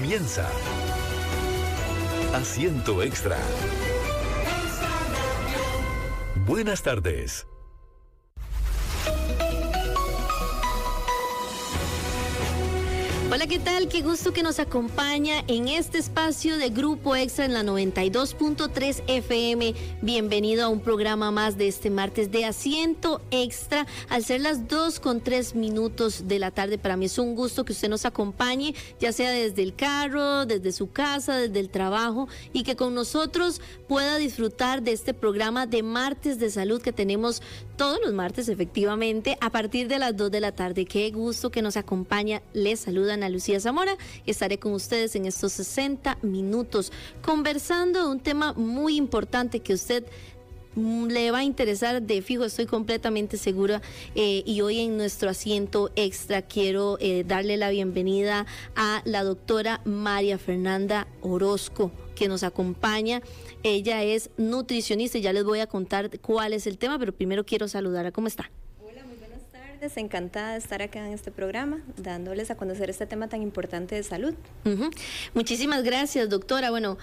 comienza Asiento Extra. Buenas tardes. Hola, ¿qué tal? Qué gusto que nos acompaña en este espacio de Grupo Extra en la 92.3 FM. Bienvenido a un programa más de este martes de Asiento Extra. Al ser las 2:03 de la tarde, para mí es un gusto que usted nos acompañe, ya sea desde el carro, desde su casa, desde el trabajo, y que con nosotros pueda disfrutar de este programa de Martes de Salud que tenemos todos los martes, efectivamente, a partir de las 2 de la tarde. Qué gusto que nos acompaña. Les saluda Ana Lucía Zamora. Estaré con ustedes en estos 60 minutos conversando de un tema muy importante que a usted le va a interesar de fijo, estoy completamente segura. Y hoy en nuestro Asiento Extra quiero darle la bienvenida a la doctora María Fernanda Orozco, que nos acompaña. Ella es nutricionista y ya les voy a contar cuál es el tema, pero primero quiero saludarla. ¿Cómo está? Hola, muy buenas tardes. Encantada de estar acá en este programa, dándoles a conocer este tema tan importante de salud. Muchísimas gracias, doctora. Bueno,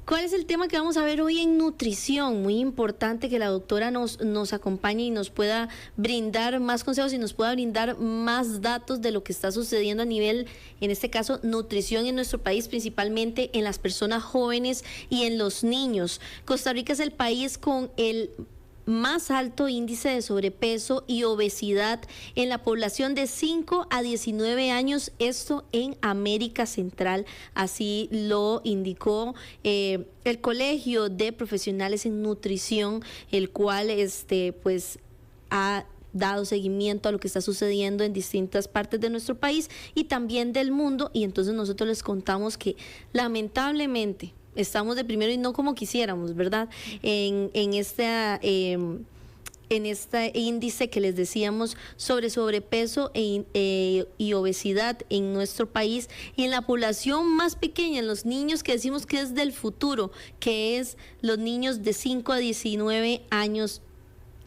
¿cuál es el tema que vamos a ver hoy en nutrición? Muy importante que la doctora nos acompañe y nos pueda brindar más consejos y nos pueda brindar más datos de lo que está sucediendo a nivel, en este caso, nutrición en nuestro país, principalmente en las personas jóvenes y en los niños. Costa Rica es el país con el más alto índice de sobrepeso y obesidad en la población de 5 a 19 años, esto en América Central, así lo indicó el Colegio de Profesionales en Nutrición, el cual pues ha dado seguimiento a lo que está sucediendo en distintas partes de nuestro país y también del mundo, y entonces nosotros les contamos que lamentablemente estamos de primero y no como quisiéramos, ¿verdad? En este índice que les decíamos sobre sobrepeso y obesidad en nuestro país, y en la población más pequeña, en los niños que decimos que es del futuro, que es los niños de 5 a 19 años.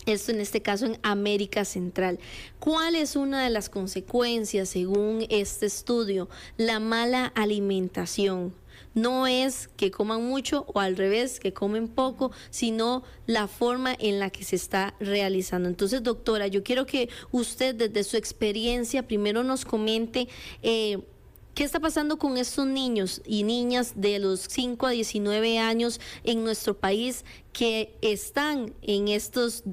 Esto en este caso en América Central. ¿Cuál es una de las consecuencias según este estudio? La mala alimentación. No es que coman mucho o al revés, que comen poco, sino la forma en la que se está realizando. Entonces, doctora, yo quiero que usted desde su experiencia primero nos comente ¿qué está pasando con estos niños y niñas de los 5 a 19 años en nuestro país que están en estas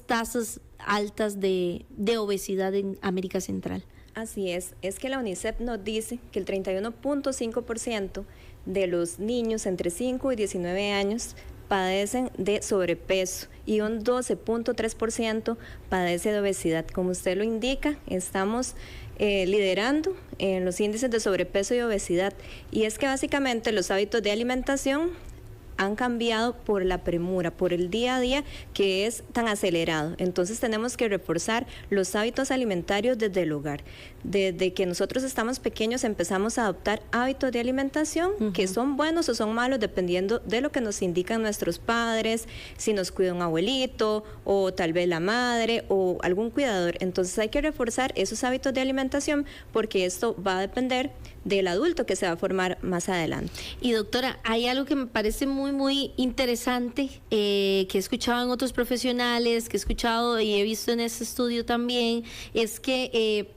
tasas altas de obesidad en América Central? Así es que la UNICEF nos dice que el 31.5% de los niños entre 5 y 19 años padecen de sobrepeso y un 12.3% padece de obesidad. Como usted lo indica, estamos liderando en los índices de sobrepeso y obesidad, y es que básicamente los hábitos de alimentación han cambiado por la premura, por el día a día que es tan acelerado. Entonces tenemos que reforzar los hábitos alimentarios desde el hogar. Desde que nosotros estamos pequeños empezamos a adoptar hábitos de alimentación que son buenos o son malos dependiendo de lo que nos indican nuestros padres, si nos cuida un abuelito o tal vez la madre o algún cuidador. Entonces hay que reforzar esos hábitos de alimentación porque esto va a depender del adulto que se va a formar más adelante. Y doctora, hay algo que me parece muy interesante, que he escuchado en otros profesionales, que he escuchado y he visto en este estudio también, es que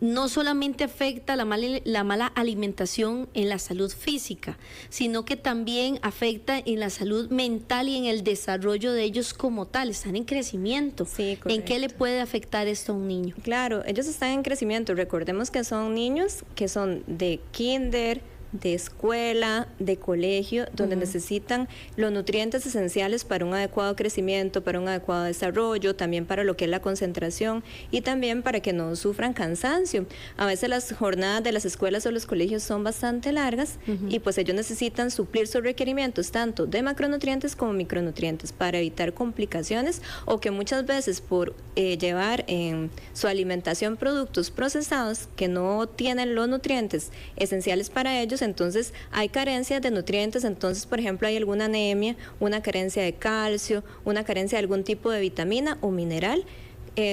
no solamente afecta la mala alimentación en la salud física, sino que también afecta en la salud mental y en el desarrollo de ellos como tal. Están en crecimiento. Sí, correcto. ¿En qué le puede afectar esto a un niño? Claro, ellos están en crecimiento. Recordemos que son niños que son de kinder, de escuela, de colegio, donde necesitan los nutrientes esenciales para un adecuado crecimiento, para un adecuado desarrollo, también para lo que es la concentración y también para que no sufran cansancio. A veces las jornadas de las escuelas o los colegios son bastante largas y pues ellos necesitan suplir sus requerimientos tanto de macronutrientes como micronutrientes para evitar complicaciones o que muchas veces por llevar en su alimentación productos procesados que no tienen los nutrientes esenciales para ellos, entonces hay carencias de nutrientes. Entonces, por ejemplo, hay alguna anemia, una carencia de calcio, una carencia de algún tipo de vitamina o mineral,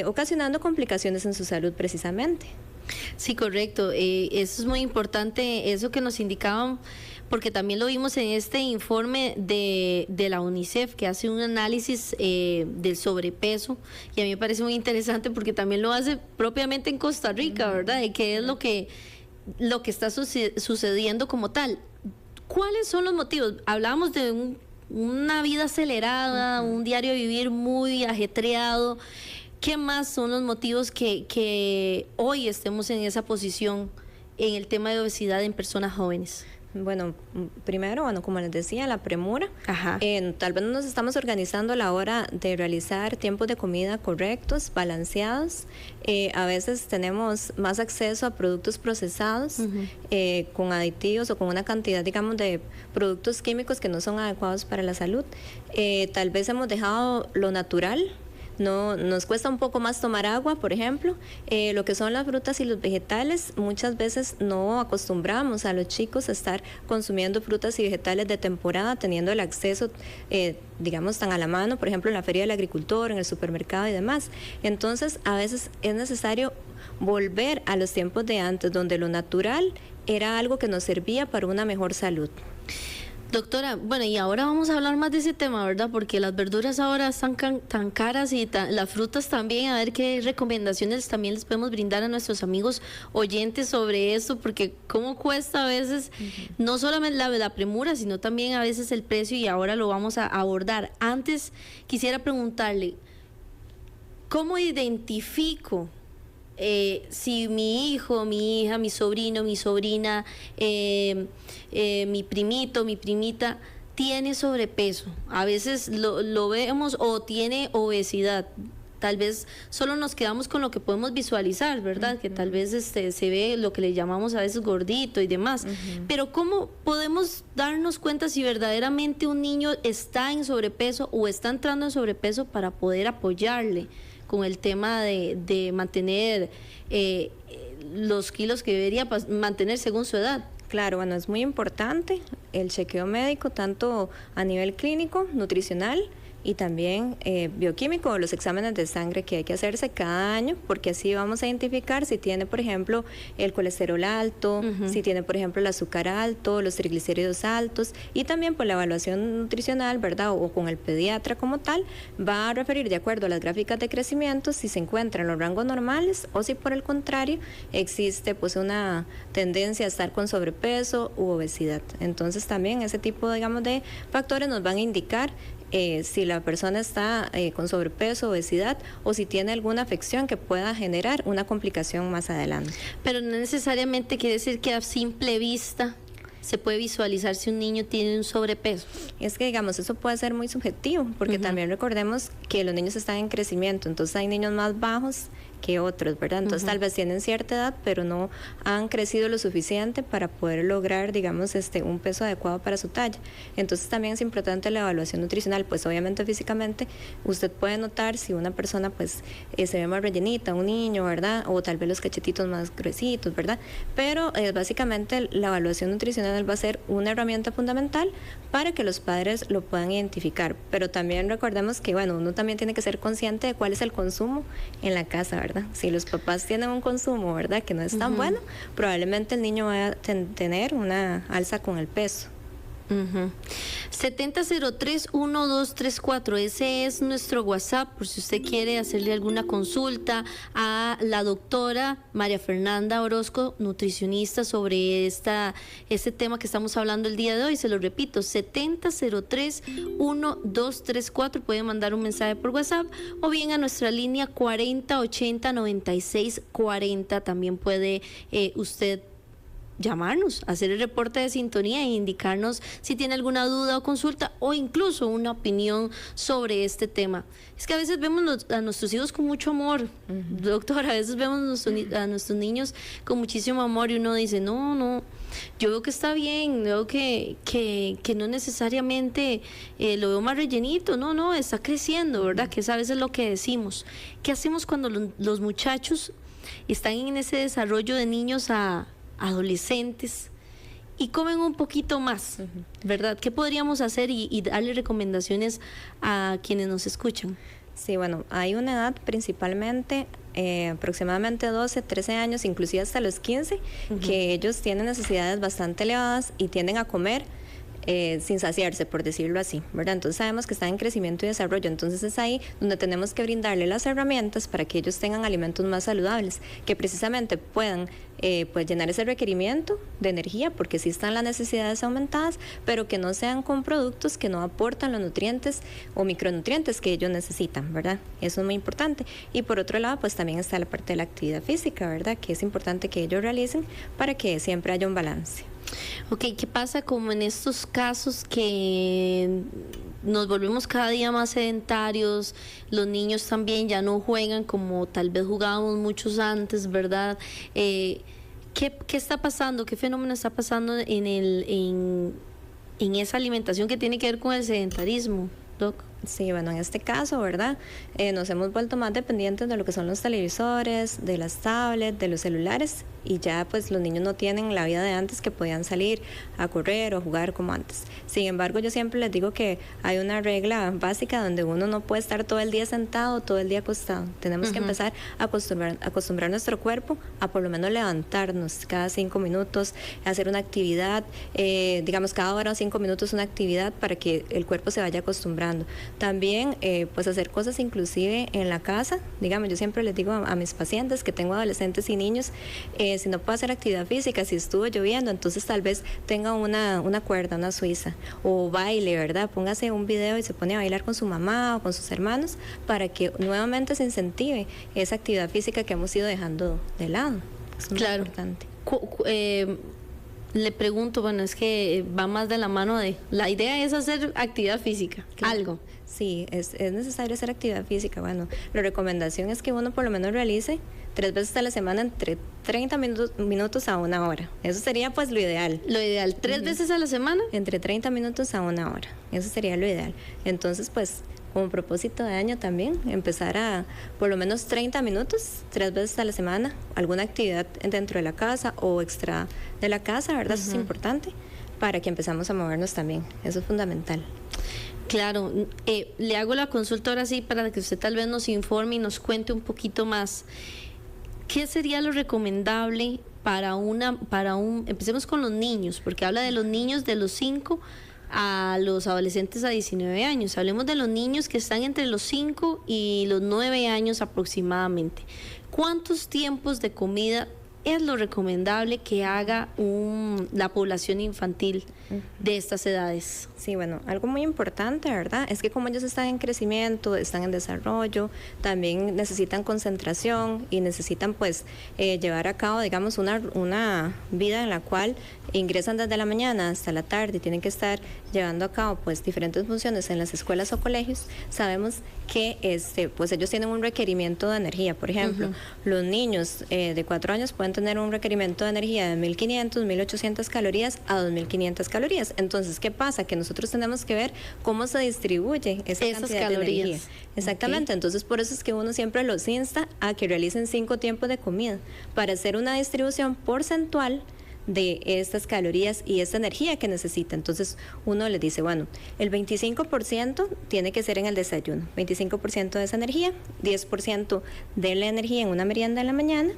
ocasionando complicaciones en su salud precisamente. Sí, correcto. Eso es muy importante, eso que nos indicaban, porque también lo vimos en este informe de la UNICEF, que hace un análisis del sobrepeso, y a mí me parece muy interesante porque también lo hace propiamente en Costa Rica, ¿verdad? De qué es lo que está sucediendo como tal. ¿Cuáles son los motivos? Hablábamos de una vida acelerada, un diario vivir muy ajetreado. ¿Qué más son los motivos que hoy estemos en esa posición en el tema de obesidad en personas jóvenes? Bueno, primero, como les decía, la premura. Ajá. Tal vez no nos estamos organizando a la hora de realizar tiempos de comida correctos, balanceados. A veces tenemos más acceso a productos procesados, con aditivos o con una cantidad, digamos, de productos químicos que no son adecuados para la salud. Tal vez hemos dejado lo natural. No, nos cuesta un poco más tomar agua, por ejemplo. Lo que son las frutas y los vegetales, muchas veces no acostumbramos a los chicos a estar consumiendo frutas y vegetales de temporada, teniendo el acceso, digamos, tan a la mano, por ejemplo, en la feria del agricultor, en el supermercado y demás. Entonces, a veces es necesario volver a los tiempos de antes, donde lo natural era algo que nos servía para una mejor salud. Doctora, bueno, y ahora vamos a hablar más de ese tema, ¿verdad? Porque las verduras ahora están tan caras y las frutas también. A ver qué recomendaciones también les podemos brindar a nuestros amigos oyentes sobre esto, porque cómo cuesta a veces, no solamente la premura, sino también a veces el precio, y ahora lo vamos a abordar. Antes quisiera preguntarle, ¿cómo identifico si mi hijo, mi hija, mi sobrino, mi sobrina, mi primito, mi primita tiene sobrepeso? A veces lo vemos, o tiene obesidad. Tal vez solo nos quedamos con lo que podemos visualizar, ¿verdad? Que tal vez se ve lo que le llamamos a veces gordito y demás. Pero ¿cómo podemos darnos cuenta si verdaderamente un niño está en sobrepeso o está entrando en sobrepeso para poder apoyarle con el tema de mantener los kilos que debería mantener según su edad? Claro, es muy importante el chequeo médico, tanto a nivel clínico, nutricional y también bioquímico, los exámenes de sangre que hay que hacerse cada año, porque así vamos a identificar si tiene, por ejemplo, el colesterol alto, si tiene, por ejemplo, el azúcar alto, los triglicéridos altos, y también por la evaluación nutricional, ¿verdad? O con el pediatra como tal, va a referir de acuerdo a las gráficas de crecimiento si se encuentra en los rangos normales o si por el contrario existe pues una tendencia a estar con sobrepeso u obesidad. Entonces también ese tipo, digamos, de factores nos van a indicar si la persona está con sobrepeso, obesidad, o si tiene alguna afección que pueda generar una complicación más adelante. Pero no necesariamente quiere decir que a simple vista se puede visualizar si un niño tiene un sobrepeso. Es que, digamos, eso puede ser muy subjetivo, porque también recordemos que los niños están en crecimiento, entonces hay niños más bajos que otros, ¿verdad? Entonces tal vez tienen cierta edad, pero no han crecido lo suficiente para poder lograr, digamos, un peso adecuado para su talla. Entonces también es importante la evaluación nutricional, pues obviamente físicamente usted puede notar si una persona pues se ve más rellenita, un niño, ¿verdad? O tal vez los cachetitos más gruesitos, ¿verdad? Pero básicamente la evaluación nutricional va a ser una herramienta fundamental para que los padres lo puedan identificar. Pero también recordemos que, uno también tiene que ser consciente de cuál es el consumo en la casa, ¿verdad? Si los papás tienen un consumo, ¿verdad?, que no es tan bueno, probablemente el niño va a tener una alza con el peso. 7003-1234, ese es nuestro WhatsApp, por si usted quiere hacerle alguna consulta a la doctora María Fernanda Orozco, nutricionista, sobre este tema que estamos hablando el día de hoy. Se lo repito, 7003-1234, puede mandar un mensaje por WhatsApp, o bien a nuestra línea 4080-9640, también puede usted llamarnos, hacer el reporte de sintonía e indicarnos si tiene alguna duda o consulta, o incluso una opinión sobre este tema. Es que a veces vemos a nuestros hijos con mucho amor, doctor, a veces vemos a nuestros niños con muchísimo amor, y uno dice, no, yo veo que está bien, veo que no necesariamente lo veo más rellenito, no, está creciendo, ¿verdad? Que es a veces lo que decimos. ¿Qué hacemos cuando los muchachos están en ese desarrollo de niños a adolescentes y comen un poquito más, ¿verdad? ¿Qué podríamos hacer y darle recomendaciones a quienes nos escuchan? Sí, hay una edad principalmente aproximadamente 12, 13 años, inclusive hasta los 15, que ellos tienen necesidades bastante elevadas y tienden a comer sin saciarse, por decirlo así, ¿verdad? Entonces sabemos que están en crecimiento y desarrollo, entonces es ahí donde tenemos que brindarle las herramientas para que ellos tengan alimentos más saludables, que precisamente puedan pues llenar ese requerimiento de energía, porque sí están las necesidades aumentadas, pero que no sean con productos que no aportan los nutrientes o micronutrientes que ellos necesitan, ¿verdad? Eso es muy importante. Y por otro lado, pues también está la parte de la actividad física, ¿verdad? Que es importante que ellos realicen para que siempre haya un balance. Ok, ¿qué pasa como en estos casos que nos volvemos cada día más sedentarios? Los niños también ya no juegan como tal vez jugábamos muchos antes, ¿verdad? ¿Qué está pasando? ¿Qué fenómeno está pasando en esa alimentación que tiene que ver con el sedentarismo, Doc? Sí, bueno, en este caso, ¿verdad? Nos hemos vuelto más dependientes de lo que son los televisores, de las tablets, de los celulares, y ya pues los niños no tienen la vida de antes, que podían salir a correr o jugar como antes. Sin embargo, yo siempre les digo que hay una regla básica donde uno no puede estar todo el día sentado, todo el día acostado. Tenemos que empezar a acostumbrar nuestro cuerpo a por lo menos levantarnos cada 5 minutos, hacer una actividad, digamos cada hora o 5 minutos una actividad para que el cuerpo se vaya acostumbrando. También pues hacer cosas inclusive en la casa, digamos, yo siempre les digo a mis pacientes que tengo adolescentes y niños, si no puedo hacer actividad física, si estuvo lloviendo, entonces tal vez tenga una cuerda, una suiza, o baile, ¿verdad? Póngase un video y se pone a bailar con su mamá o con sus hermanos para que nuevamente se incentive esa actividad física que hemos ido dejando de lado. Es muy importante. Le pregunto, bueno, es que va más de la mano de... La idea es hacer actividad física, algo. Sí, es necesario hacer actividad física. Bueno, la recomendación es que uno por lo menos realice 3 veces a la semana entre 30 minutos a 1 hora. Eso sería pues lo ideal. Lo ideal, 3 veces a la semana. Entre 30 minutos a 1 hora. Eso sería lo ideal. Entonces, pues, como propósito de año también, empezar a por lo menos 30 minutos, 3 veces a la semana, alguna actividad dentro de la casa o extra de la casa, ¿verdad? Eso es importante para que empezamos a movernos también. Eso es fundamental. Claro, le hago la consulta ahora sí para que usted tal vez nos informe y nos cuente un poquito más. ¿Qué sería lo recomendable empecemos con los niños, porque habla de los niños de los 5 a los adolescentes a 19 años. Hablemos de los niños que están entre los 5 y los 9 años aproximadamente. ¿Cuántos tiempos de comida es lo recomendable que haga la población infantil de estas edades? Sí, bueno, algo muy importante, ¿verdad? Es que como ellos están en crecimiento, están en desarrollo, también necesitan concentración y necesitan pues llevar a cabo, digamos, una vida en la cual ingresan desde la mañana hasta la tarde y tienen que estar llevando a cabo pues diferentes funciones en las escuelas o colegios. Sabemos que pues ellos tienen un requerimiento de energía. Por ejemplo, los niños de 4 años pueden tener un requerimiento de energía de 1.500, 1.800 calorías a 2.500 calorías. Entonces, ¿qué pasa? Que nosotros tenemos que ver cómo se distribuye esas cantidad calorías de energía. Exactamente. Entonces, por eso es que uno siempre los insta a que realicen 5 tiempos de comida para hacer una distribución porcentual de estas calorías y esta energía que necesita. Entonces uno les dice, bueno, el 25% tiene que ser en el desayuno, 25% de esa energía, 10% de la energía en una merienda en la mañana,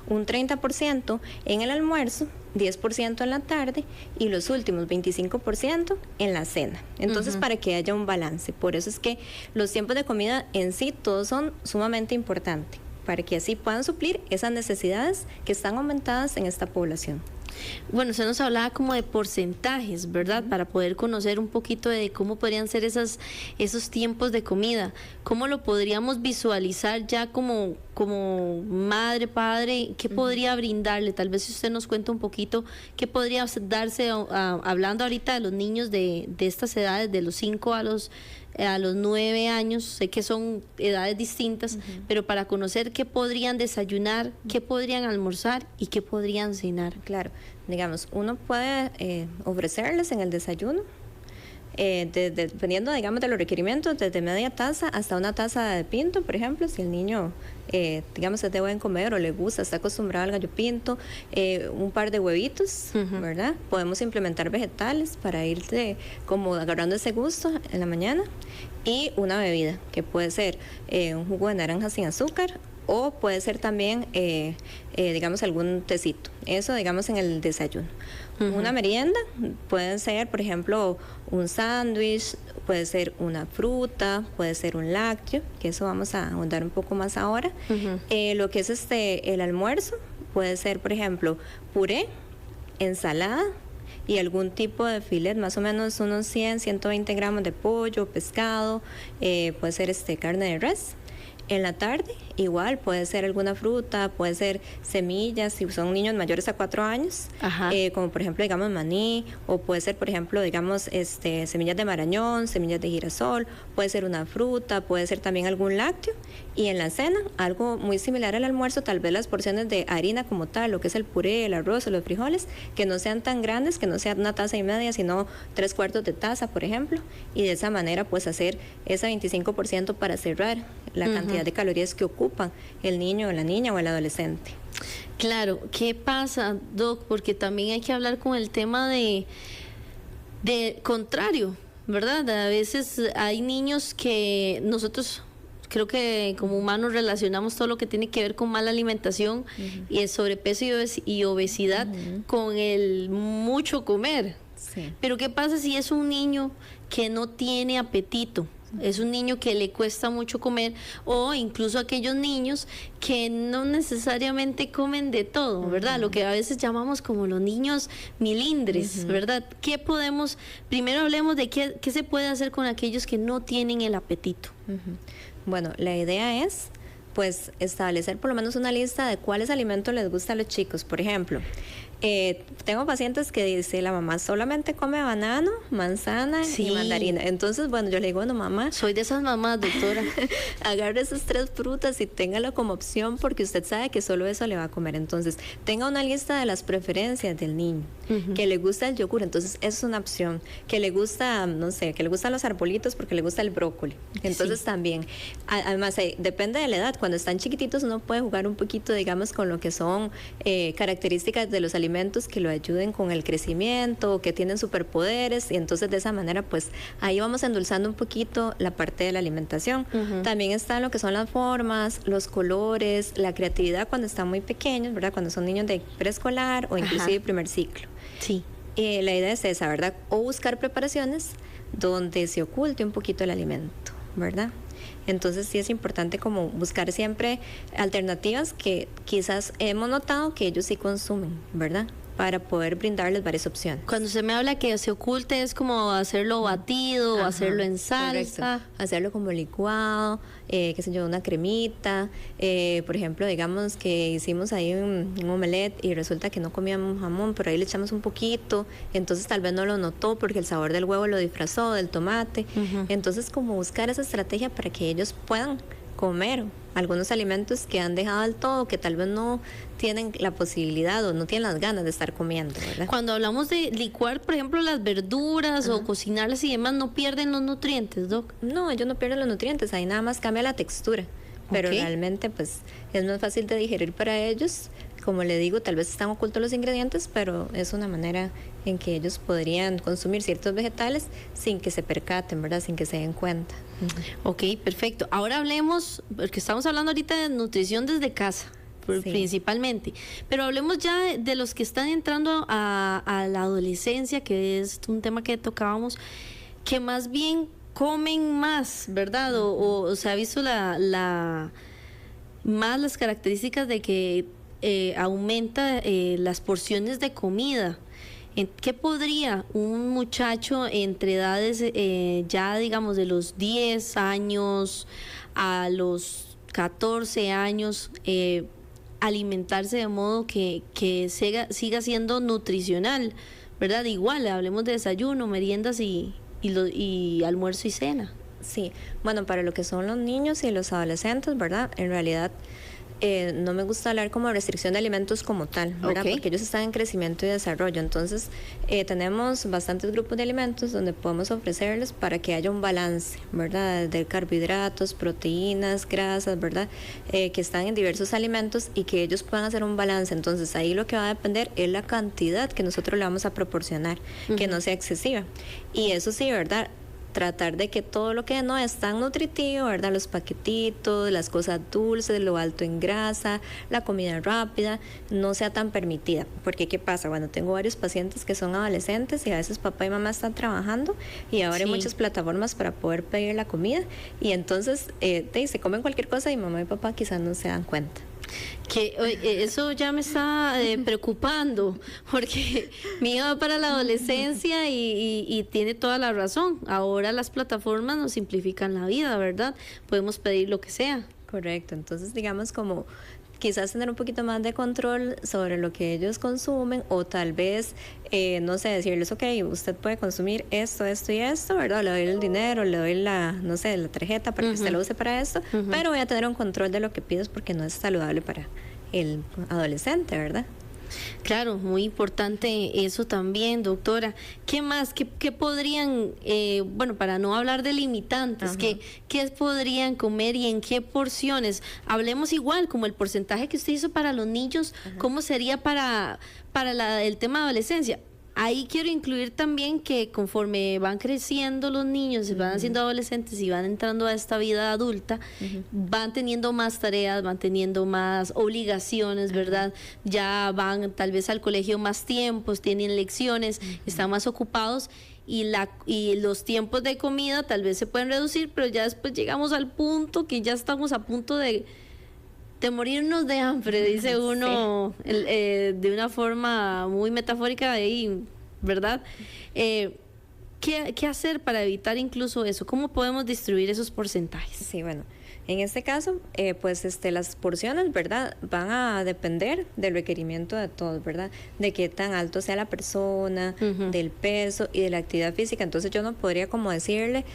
un 30% en el almuerzo, 10% en la tarde y los últimos 25% en la cena. Entonces, para que haya un balance. Por eso es que los tiempos de comida en sí todos son sumamente importantes, para que así puedan suplir esas necesidades que están aumentadas en esta población. Bueno, usted nos hablaba como de porcentajes, ¿verdad? Para poder conocer un poquito de cómo podrían ser esos tiempos de comida. ¿Cómo lo podríamos visualizar ya como madre, padre? ¿Qué podría brindarle? Tal vez si usted nos cuenta un poquito qué podría darse, hablando ahorita de los niños de estas edades, de los 5 a los 9 años, sé que son edades distintas, pero para conocer qué podrían desayunar, qué podrían almorzar y qué podrían cenar. Claro, digamos, uno puede ofrecerles en el desayuno, dependiendo, digamos, de los requerimientos, desde media taza hasta una taza de pinto, por ejemplo, si el niño, digamos, es de buen comer o le gusta, está acostumbrado al gallo pinto, un par de huevitos, ¿verdad? Podemos implementar vegetales para irte como agarrando ese gusto en la mañana, y una bebida, que puede ser un jugo de naranja sin azúcar o puede ser también, digamos, algún tecito. Eso, digamos, en el desayuno. Una merienda puede ser, por ejemplo, un sándwich, puede ser una fruta, puede ser un lácteo, que eso vamos a ahondar un poco más ahora. Lo que es el almuerzo puede ser, por ejemplo, puré, ensalada y algún tipo de filet, más o menos unos 120 gramos de pollo, pescado, puede ser carne de res. En la tarde, igual, puede ser alguna fruta, puede ser semillas, si son niños mayores a 4 años, como por ejemplo, digamos, maní, o puede ser, por ejemplo, digamos, semillas de marañón, semillas de girasol, puede ser una fruta, puede ser también algún lácteo. Y en la cena, algo muy similar al almuerzo, tal vez las porciones de harina como tal, lo que es el puré, el arroz o los frijoles, que no sean tan grandes, que no sean una taza y media, sino 3/4 de taza, por ejemplo, y de esa manera, pues, hacer ese 25% para cerrar la cantidad de calorías que ocupan el niño o la niña o el adolescente. Claro, ¿qué pasa, Doc? Porque también hay que hablar con el tema de contrario, ¿verdad? A veces hay niños que nosotros creo que como humanos relacionamos todo lo que tiene que ver con mala alimentación y el sobrepeso y obesidad con el mucho comer. Sí. Pero ¿qué pasa si es un niño que no tiene apetito? Es un niño que le cuesta mucho comer, o incluso aquellos niños que no necesariamente comen de todo, ¿verdad? Lo que a veces llamamos como los niños milindres, ¿verdad? ¿Qué podemos, primero hablemos de qué se puede hacer con aquellos que no tienen el apetito? Bueno, la idea es, pues, establecer por lo menos una lista de cuáles alimentos les gustan a los chicos. Por ejemplo, tengo pacientes que dice la mamá solamente come banano, manzana y mandarina. Entonces, bueno, yo le digo, bueno, mamá, soy de esas mamás, doctora. agarre esas 3 frutas y téngalo como opción porque usted sabe que solo eso le va a comer. Entonces, tenga una lista de las preferencias del niño, que le gusta el yogur, entonces eso es una opción. Que le gusta, no sé, que le gustan los arbolitos porque le gusta el brócoli. Entonces también, además, depende de la edad. Cuando están chiquititos uno puede jugar un poquito, digamos, con lo que son características de los alimentos que lo ayuden con el crecimiento, que tienen superpoderes, y entonces de esa manera, pues, ahí vamos endulzando un poquito la parte de la alimentación. También está lo que son las formas, los colores, la creatividad cuando están muy pequeños, ¿verdad? Cuando son niños de preescolar o inclusive primer ciclo. Sí. La idea es esa, ¿verdad? O buscar preparaciones donde se oculte un poquito el alimento, ¿verdad? Entonces sí es importante como buscar siempre alternativas que quizás hemos notado que ellos sí consumen, ¿verdad? Para poder brindarles varias opciones. Cuando se me habla que se oculte es como hacerlo batido, o hacerlo en salsa. Correcto. Hacerlo como licuado, qué sé yo, una cremita. Por ejemplo, digamos que hicimos ahí un omelette y resulta que no comíamos jamón, pero ahí le echamos un poquito, entonces tal vez no lo notó porque el sabor del huevo lo disfrazó, del tomate. Entonces, como buscar esa estrategia para que ellos puedan comer algunos alimentos que han dejado del todo, que tal vez no tienen la posibilidad o no tienen las ganas de estar comiendo, ¿verdad? Cuando hablamos de licuar, por ejemplo, las verduras o cocinarlas y demás, ¿no pierden los nutrientes, Doc? No, ellos no pierden los nutrientes, ahí nada más cambia la textura, pero realmente pues es más fácil de digerir para ellos. Como le digo, tal vez están ocultos los ingredientes, pero es una manera en que ellos podrían consumir ciertos vegetales sin que se percaten, ¿verdad? Sin que se den cuenta. Ok, perfecto. Ahora hablemos, porque estamos hablando ahorita de nutrición desde casa, principalmente, pero hablemos ya de los que están entrando a la adolescencia, que es un tema que tocábamos, que más bien comen más, ¿verdad? O se ha visto más las características de que aumenta las porciones de comida. ¿Qué podría un muchacho entre edades ya digamos de los 10 años a los 14 años alimentarse de modo que siga siendo nutricional, ¿verdad? Igual, hablemos de desayuno, meriendas y almuerzo y cena. Sí, bueno, para lo que son los niños y los adolescentes, ¿verdad? En realidad no me gusta hablar como restricción de alimentos como tal, ¿verdad? Porque ellos están en crecimiento y desarrollo. Entonces, tenemos bastantes grupos de alimentos donde podemos ofrecerles para que haya un balance, ¿verdad? De carbohidratos, proteínas, grasas, ¿verdad? Que están en diversos alimentos y que ellos puedan hacer un balance. Entonces, ahí lo que va a depender es la cantidad que nosotros le vamos a proporcionar, que no sea excesiva. Y eso sí, ¿verdad? tratar de que todo lo que no es tan nutritivo, ¿verdad? Los paquetitos, las cosas dulces, lo alto en grasa, la comida rápida, no sea tan permitida. Porque ¿qué pasa? Bueno, tengo varios pacientes que son adolescentes y a veces papá y mamá están trabajando y ahora hay muchas plataformas para poder pedir la comida y entonces se comen cualquier cosa y mamá y papá quizás no se dan cuenta. Que eso ya me está preocupando, porque mi hija va para la adolescencia y tiene toda la razón. Ahora las plataformas nos simplifican la vida, ¿verdad? Podemos pedir lo que sea. Correcto, entonces digamos como quizás tener un poquito más de control sobre lo que ellos consumen o tal vez, no sé, decirles, ok, usted puede consumir esto, esto y esto, ¿verdad? Le doy el dinero, le doy la tarjeta para que usted lo use para esto, pero voy a tener un control de lo que pides porque no es saludable para el adolescente, ¿verdad? Claro, muy importante eso también, doctora. ¿Qué más? ¿Qué podrían, bueno, para no hablar de limitantes, ¿qué podrían comer y en qué porciones? Hablemos igual, como el porcentaje que usted hizo para los niños, ¿cómo sería para el tema de adolescencia? Ahí quiero incluir también que conforme van creciendo los niños, se van haciendo adolescentes y van entrando a esta vida adulta, van teniendo más tareas, van teniendo más obligaciones, ¿verdad? Ya van tal vez al colegio más tiempos, tienen lecciones, están más ocupados y los tiempos de comida tal vez se pueden reducir, pero ya después llegamos al punto que ya estamos a punto de morirnos de hambre, dice uno, de una forma muy metafórica, ¿verdad? ¿Qué hacer para evitar incluso eso? ¿Cómo podemos distribuir esos porcentajes? Sí, bueno, en este caso, pues las porciones, ¿verdad? Van a depender del requerimiento de todos, ¿verdad? De qué tan alto sea la persona, del peso y de la actividad física. Entonces yo no podría como decirle...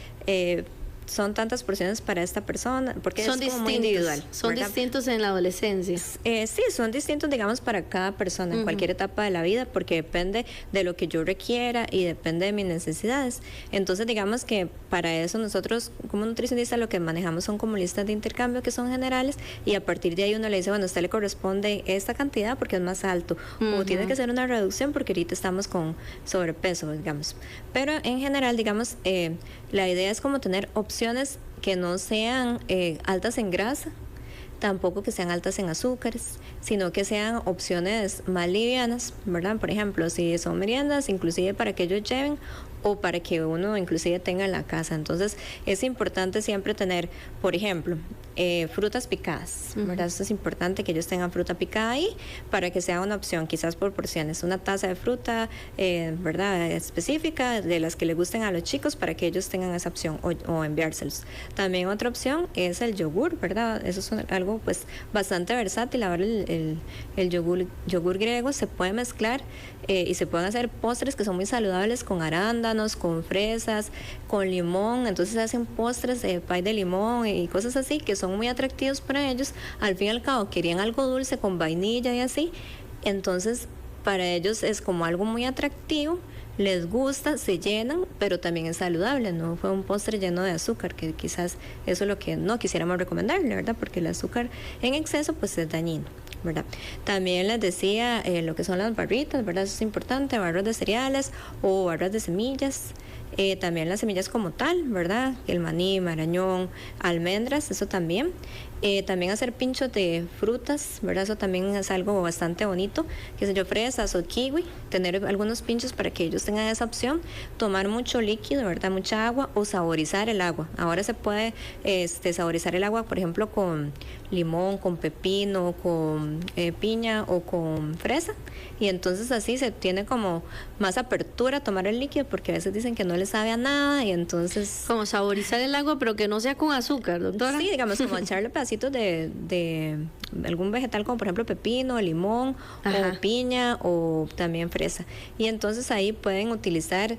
son tantas porciones para esta persona, porque son es como muy individual. Son distintos en la adolescencia. Sí, son distintos, digamos, para cada persona, en cualquier etapa de la vida, porque depende de lo que yo requiera y depende de mis necesidades. Entonces, digamos que para eso nosotros, como nutricionistas, lo que manejamos son como listas de intercambio que son generales y a partir de ahí uno le dice, bueno, a usted le corresponde esta cantidad porque es más alto, o tiene que hacer una reducción porque ahorita estamos con sobrepeso, digamos. Pero en general, digamos, la idea es como tener opciones que no sean altas en grasa, tampoco que sean altas en azúcares, sino que sean opciones más livianas, ¿verdad? Por ejemplo, si son meriendas, inclusive para que ellos lleven o para que uno inclusive tenga en la casa. Entonces es importante siempre tener, por ejemplo, frutas picadas, ¿verdad? Esto es importante que ellos tengan fruta picada ahí para que sea una opción, quizás por porciones, una taza de fruta, ¿verdad? Específica de las que le gusten a los chicos para que ellos tengan esa opción o enviárselos. También otra opción es el yogur, ¿verdad? Eso es algo pues bastante versátil. Ahora el yogur griego se puede mezclar y se pueden hacer postres que son muy saludables con arándanos, con fresas, con limón. Entonces se hacen postres de pay de limón y cosas así que son muy atractivos para ellos. Al fin y al cabo querían algo dulce con vainilla y así. Entonces para ellos es como algo muy atractivo, les gusta, se llenan, pero también es saludable, no fue un postre lleno de azúcar, que quizás eso es lo que no quisiéramos recomendarle, ¿verdad? Porque el azúcar en exceso pues es dañino, ¿verdad? También les decía lo que son las barritas, ¿verdad? Eso es importante, barras de cereales o barras de semillas. También las semillas como tal, ¿verdad? El maní, marañón, almendras, eso también. También hacer pinchos de frutas, ¿verdad? Eso también es algo bastante bonito, que sé yo, fresas o kiwi, tener algunos pinchos para que ellos tengan esa opción, tomar mucho líquido, ¿verdad? Mucha agua o saborizar el agua. Ahora se puede saborizar el agua, por ejemplo, con limón, con pepino, con piña o con fresa, y entonces así se tiene como más apertura a tomar el líquido, porque a veces dicen que no les sabe a nada y entonces... Como saborizar el agua, pero que no sea con azúcar, doctora. Sí, digamos, como echarle pedacitos de algún vegetal, como por ejemplo pepino, limón, o piña, o también fresa. Y entonces ahí pueden utilizar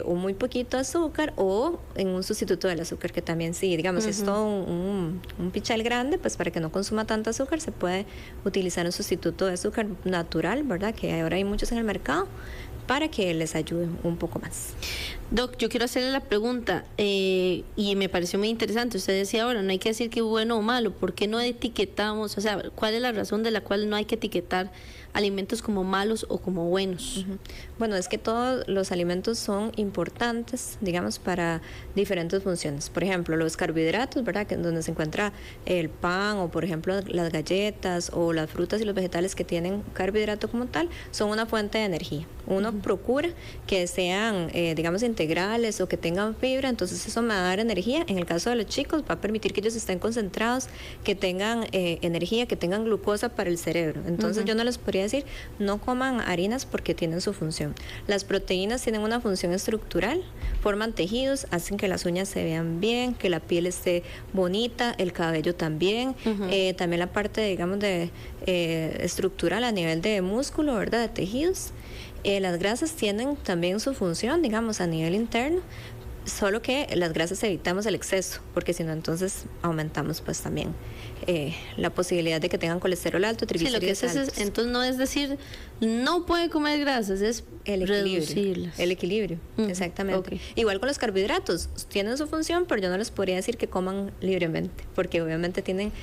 un muy poquito de azúcar o en un sustituto del azúcar, que también sí, digamos, si es todo un pichal grande, pues para que no consuma tanto azúcar, se puede utilizar un sustituto de azúcar natural, ¿verdad? Que ahora hay muchos en el mercado, para que les ayude un poco más. Doc, yo quiero hacerle la pregunta y me pareció muy interesante. Usted decía ahora, no hay que decir que bueno o malo. ¿Por qué no etiquetamos? O sea, ¿cuál es la razón de la cual no hay que etiquetar alimentos como malos o como buenos? Bueno, es que todos los alimentos son importantes, digamos, para diferentes funciones. Por ejemplo, los carbohidratos, ¿verdad? Que es donde se encuentra el pan o, por ejemplo, las galletas o las frutas y los vegetales que tienen carbohidrato como tal, son una fuente de energía. Uno procura que sean, digamos, integrales o que tengan fibra, entonces eso me va a dar energía. En el caso de los chicos, va a permitir que ellos estén concentrados, que tengan energía, que tengan glucosa para el cerebro. Entonces yo no les podría decir, no coman harinas porque tienen su función. Las proteínas tienen una función estructural, forman tejidos, hacen que las uñas se vean bien, que la piel esté bonita, el cabello también, también la parte, digamos, de estructural a nivel de músculo, ¿verdad? De tejidos. Las grasas tienen también su función, digamos, a nivel interno, solo que las grasas evitamos el exceso, porque si no, entonces aumentamos pues también la posibilidad de que tengan colesterol alto, triglicéridos altos. Entonces no es decir, no puede comer grasas, es reducirlas. El equilibrio, exactamente. Okay. Igual con los carbohidratos, tienen su función, pero yo no les podría decir que coman libremente, porque obviamente tienen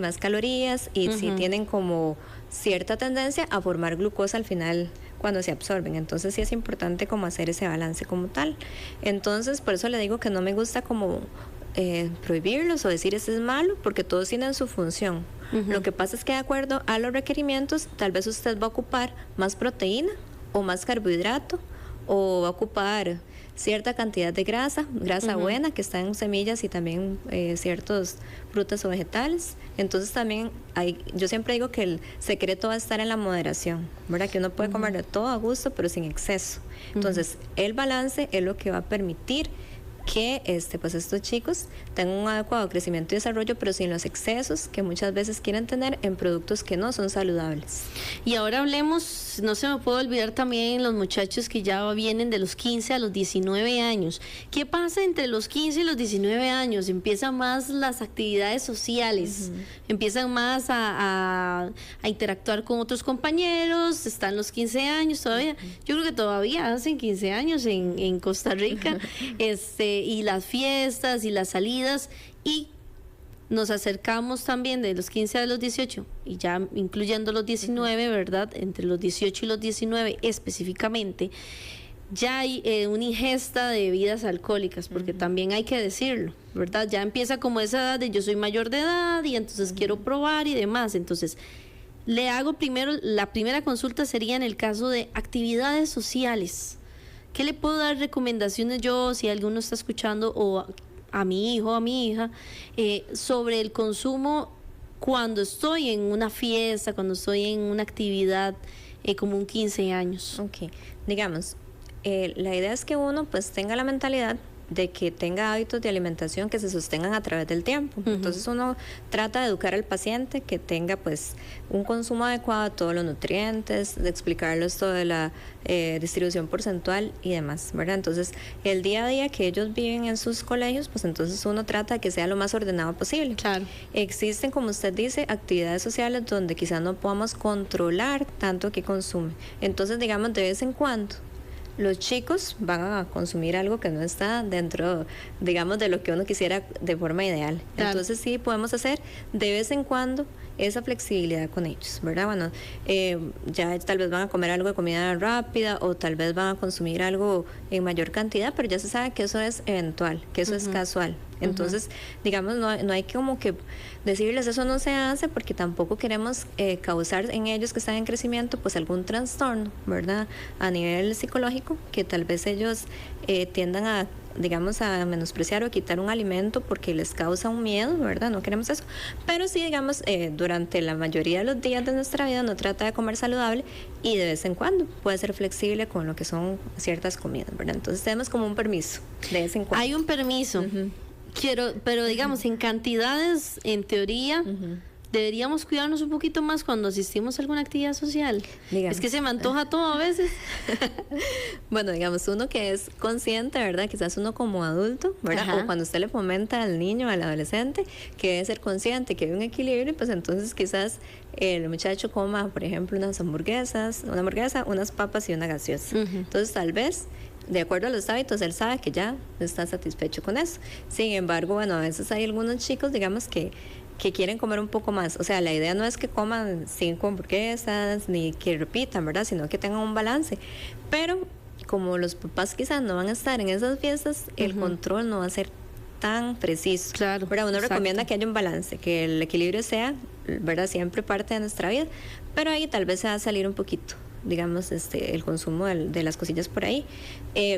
más calorías y sí tienen como cierta tendencia a formar glucosa al final cuando se absorben, entonces sí es importante como hacer ese balance como tal. Entonces por eso le digo que no me gusta como prohibirlos o decir este es malo, porque todos tienen su función. Lo que pasa es que de acuerdo a los requerimientos, tal vez usted va a ocupar más proteína o más carbohidrato, o va a ocupar cierta cantidad de grasa buena que está en semillas y también ciertos frutas o vegetales. Entonces también yo siempre digo que el secreto va a estar en la moderación, ¿verdad? Que uno puede comer de todo a gusto, pero sin exceso. Entonces el balance es lo que va a permitir que pues estos chicos tengan un adecuado crecimiento y desarrollo, pero sin los excesos que muchas veces quieren tener en productos que no son saludables. Y ahora hablemos, no se me puede olvidar también los muchachos que ya vienen de los 15 a los 19 años. ¿Qué pasa entre los 15 y los 19 años? Empiezan más las actividades sociales, empiezan más a interactuar con otros compañeros, están los 15 años todavía. Yo creo que todavía hacen 15 años en Costa Rica. Y las fiestas y las salidas, y nos acercamos también de los 15 a los 18 y ya incluyendo los 19, ¿verdad? Entre los 18 y los 19 específicamente, ya hay una ingesta de bebidas alcohólicas, porque también hay que decirlo, ¿verdad? Ya empieza como esa edad de yo soy mayor de edad y entonces quiero probar y demás. Entonces le hago primero, la primera consulta sería en el caso de actividades sociales. ¿Qué le puedo dar recomendaciones yo, si alguno está escuchando, o a mi hijo o a mi hija, sobre el consumo cuando estoy en una fiesta, cuando estoy en una actividad como un 15 años? Ok, digamos, la idea es que uno pues tenga la mentalidad de que tenga hábitos de alimentación que se sostengan a través del tiempo. Entonces uno trata de educar al paciente que tenga pues un consumo adecuado de todos los nutrientes, de explicarles todo de la distribución porcentual y demás, ¿verdad? Entonces el día a día que ellos viven en sus colegios, pues entonces uno trata de que sea lo más ordenado posible. Claro. Existen, como usted dice, actividades sociales donde quizás no podamos controlar tanto que consume. Entonces, digamos, de vez en cuando los chicos van a consumir algo que no está dentro, digamos, de lo que uno quisiera de forma ideal. Claro. Entonces sí podemos hacer de vez en cuando esa flexibilidad con ellos, ¿verdad? Bueno, ya tal vez van a comer algo de comida rápida o tal vez van a consumir algo en mayor cantidad, pero ya se sabe que eso es eventual, que eso es casual. Entonces, digamos, no hay que como que decirles eso no se hace, porque tampoco queremos causar en ellos que están en crecimiento pues algún trastorno, ¿verdad? A nivel psicológico, que tal vez ellos tiendan a, digamos, a menospreciar o a quitar un alimento porque les causa un miedo, ¿verdad? No queremos eso. Pero sí, digamos, durante la mayoría de los días de nuestra vida uno trata de comer saludable y de vez en cuando puede ser flexible con lo que son ciertas comidas, ¿verdad? Entonces tenemos como un permiso de vez en cuando. Hay un permiso. Pero digamos, en cantidades, en teoría, deberíamos cuidarnos un poquito más cuando asistimos a alguna actividad social. Digamos. Es que se me antoja todo a veces. Bueno, digamos, uno que es consciente, ¿verdad? Quizás uno como adulto, ¿verdad? Ajá. O cuando usted le fomenta al niño, al adolescente, que debe ser consciente, que hay un equilibrio, pues entonces quizás el muchacho coma, por ejemplo, una hamburguesa, unas papas y una gaseosa. Ujú. Entonces, tal vez, de acuerdo a los hábitos, él sabe que ya está satisfecho con eso. Sin embargo, bueno, a veces hay algunos chicos, digamos, que quieren comer un poco más. O sea, la idea no es que coman 5 hamburguesas ni que repitan, ¿verdad? Sino que tengan un balance. Pero como los papás quizás no van a estar en esas fiestas, el control no va a ser tan preciso. Claro, ¿verdad? Uno exacto. recomienda que haya un balance, que el equilibrio sea, ¿verdad? Siempre parte de nuestra vida, pero ahí tal vez se va a salir un poquito, digamos, el consumo de las cosillas por ahí.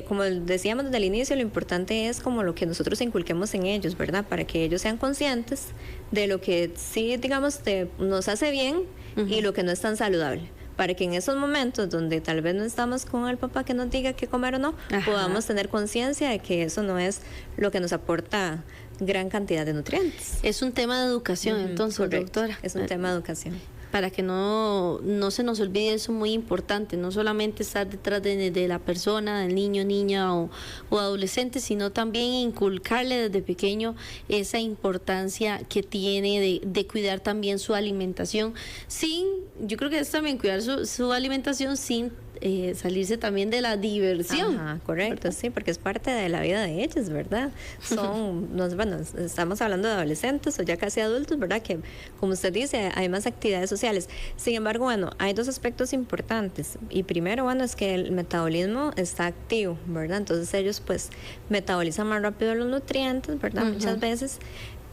Como decíamos desde el inicio, lo importante es como lo que nosotros inculquemos en ellos, ¿verdad? Para que ellos sean conscientes de lo que sí, digamos, nos hace bien y lo que no es tan saludable. Para que en esos momentos donde tal vez no estamos con el papá que nos diga qué comer o no, Ajá. podamos tener conciencia de que eso no es lo que nos aporta gran cantidad de nutrientes. Es un tema de educación, entonces, Correcto. doctora. Es un tema de educación. Para que no se nos olvide eso muy importante, no solamente estar detrás de la persona, del niño, niña o adolescente, sino también inculcarle desde pequeño esa importancia que tiene de cuidar también su alimentación, yo creo que es también cuidar su alimentación sin salirse también de la diversión. Ajá, correcto, ¿verdad? Sí, porque es parte de la vida de ellos, ¿verdad? Bueno, estamos hablando de adolescentes o ya casi adultos, ¿verdad? Que, como usted dice, hay más actividades sociales. Sin embargo, bueno, hay dos aspectos importantes. Y primero, bueno, es que el metabolismo está activo, ¿verdad? Entonces ellos, pues, metabolizan más rápido los nutrientes, ¿verdad? Muchas veces.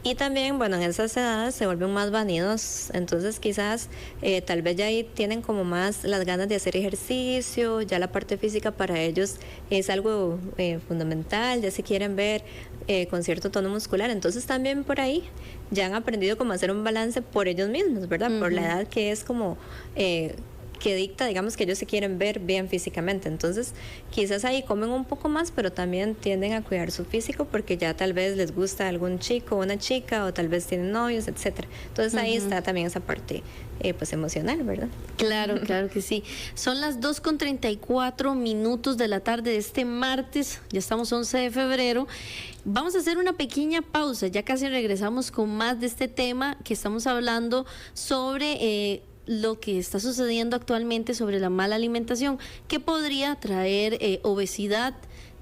Y también, bueno, en esas edades se vuelven más vanidosos, entonces quizás tal vez ya ahí tienen como más las ganas de hacer ejercicio, ya la parte física para ellos es algo fundamental, ya se quieren ver con cierto tono muscular, entonces también por ahí ya han aprendido cómo hacer un balance por ellos mismos, ¿verdad? Por la edad que es como que dicta, digamos, que ellos se quieren ver bien físicamente. Entonces, quizás ahí comen un poco más, pero también tienden a cuidar su físico porque ya tal vez les gusta algún chico o una chica, o tal vez tienen novios, etcétera. Entonces, ahí está también esa parte, pues, emocional, ¿verdad? Claro, claro que sí. Son las 2:34 de la tarde de este martes, ya estamos 11 de febrero. Vamos a hacer una pequeña pausa, ya casi regresamos con más de este tema que estamos hablando sobre lo que está sucediendo actualmente sobre la mala alimentación, que podría traer obesidad,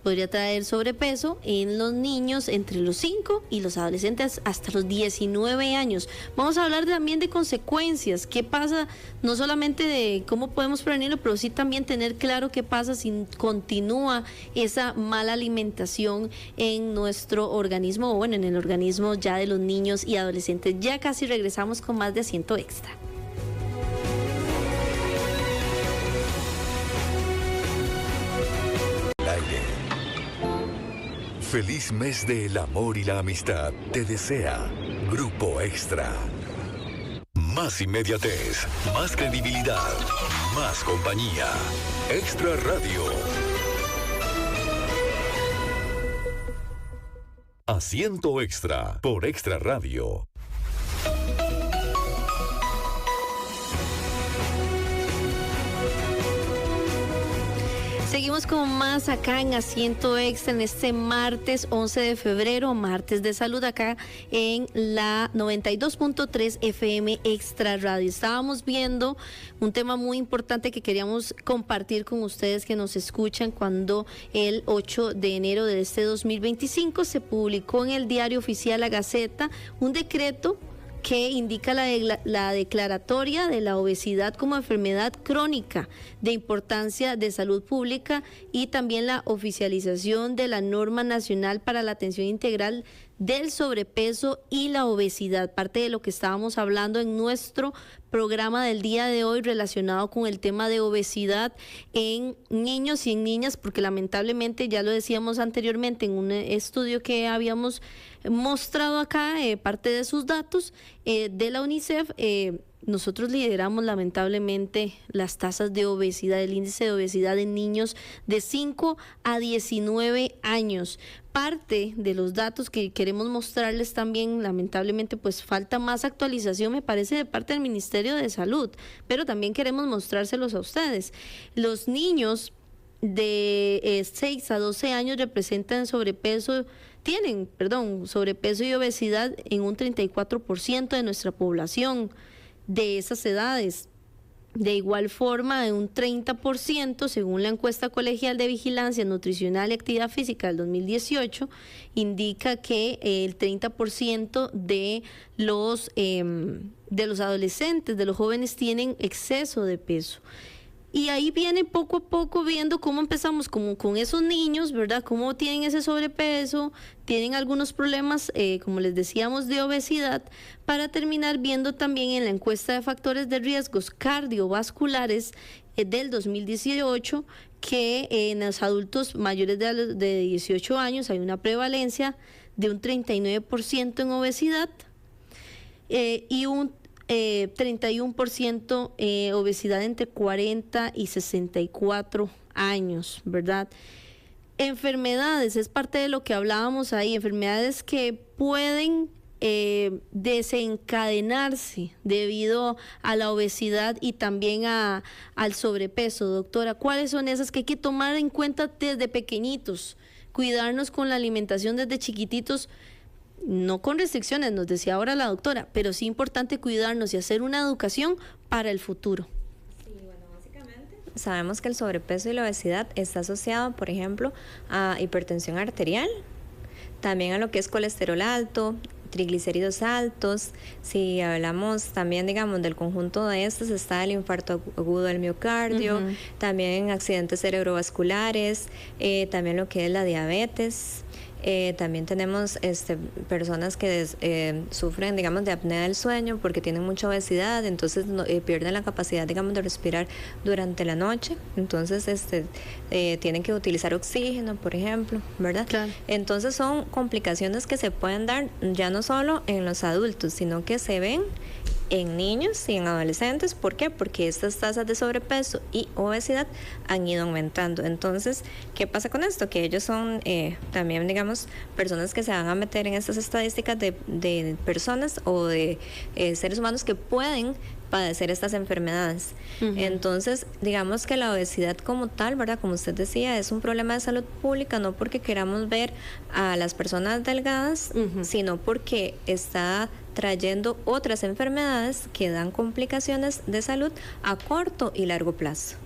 podría traer sobrepeso en los niños entre los 5 y los adolescentes hasta los 19 años. Vamos a hablar también de consecuencias, qué pasa, no solamente de cómo podemos prevenirlo, pero sí también tener claro qué pasa si continúa esa mala alimentación en nuestro organismo, o bueno, en el organismo ya de los niños y adolescentes. Ya casi regresamos con más de Asiento Extra. Feliz mes del amor y la amistad. Te desea Grupo Extra. Más inmediatez, más credibilidad, más compañía. Extra Radio. Asiento Extra por Extra Radio. Seguimos con más acá en Asiento Extra en este martes 11 de febrero, martes de salud acá en la 92.3 FM Extra Radio. Estábamos viendo un tema muy importante que queríamos compartir con ustedes que nos escuchan cuando el 8 de enero de este 2025 se publicó en el Diario Oficial La Gaceta un decreto que indica la declaratoria de la obesidad como enfermedad crónica de importancia de salud pública y también la oficialización de la norma nacional para la atención integral del sobrepeso y la obesidad, parte de lo que estábamos hablando en nuestro programa del día de hoy relacionado con el tema de obesidad en niños y en niñas, porque lamentablemente, ya lo decíamos anteriormente en un estudio que habíamos mostrado acá, parte de sus datos de la UNICEF, nosotros lideramos lamentablemente las tasas de obesidad, el índice de obesidad en niños de 5 a 19 años. Parte de los datos que queremos mostrarles también, lamentablemente, pues falta más actualización, me parece, de parte del Ministerio de Salud, pero también queremos mostrárselos a ustedes. Los niños de 6 a 12 años tienen sobrepeso y obesidad en un 34% de nuestra población de esas edades. De igual forma, en un 30%, según la encuesta colegial de vigilancia nutricional y actividad física del 2018, indica que el 30% de los adolescentes, de los jóvenes, tienen exceso de peso. Y ahí viene poco a poco viendo cómo empezamos como con esos niños, ¿verdad? Cómo tienen ese sobrepeso, tienen algunos problemas, como les decíamos, de obesidad, para terminar viendo también en la encuesta de factores de riesgos cardiovasculares del 2018 que en los adultos mayores de 18 años hay una prevalencia de un 39% en obesidad y un 31% obesidad entre 40 y 64 años, ¿verdad? Enfermedades, es parte de lo que hablábamos ahí, enfermedades que pueden desencadenarse debido a la obesidad y también al sobrepeso. Doctora, ¿cuáles son esas que hay que tomar en cuenta desde pequeñitos? Cuidarnos con la alimentación desde chiquititos, no con restricciones, nos decía ahora la doctora, pero sí importante cuidarnos y hacer una educación para el futuro. Sí, bueno, básicamente sabemos que el sobrepeso y la obesidad está asociado, por ejemplo, a hipertensión arterial, también a lo que es colesterol alto, triglicéridos altos. Si hablamos también, digamos, del conjunto de estos, está el infarto agudo del miocardio, también accidentes cerebrovasculares, también lo que es la diabetes. También tenemos personas que sufren, digamos, de apnea del sueño porque tienen mucha obesidad, entonces pierden la capacidad, digamos, de respirar durante la noche, entonces tienen que utilizar oxígeno, por ejemplo, ¿verdad? Claro. Entonces son complicaciones que se pueden dar ya no solo en los adultos, sino que se ven en niños y en adolescentes. ¿Por qué? Porque estas tasas de sobrepeso y obesidad han ido aumentando. Entonces, ¿qué pasa con esto? Que ellos son también, digamos, personas que se van a meter en estas estadísticas de personas o de seres humanos que pueden padecer estas enfermedades. Entonces, digamos que la obesidad como tal, ¿verdad? Como usted decía, es un problema de salud pública, no porque queramos ver a las personas delgadas, sino porque está trayendo otras enfermedades que dan complicaciones de salud a corto y largo plazo.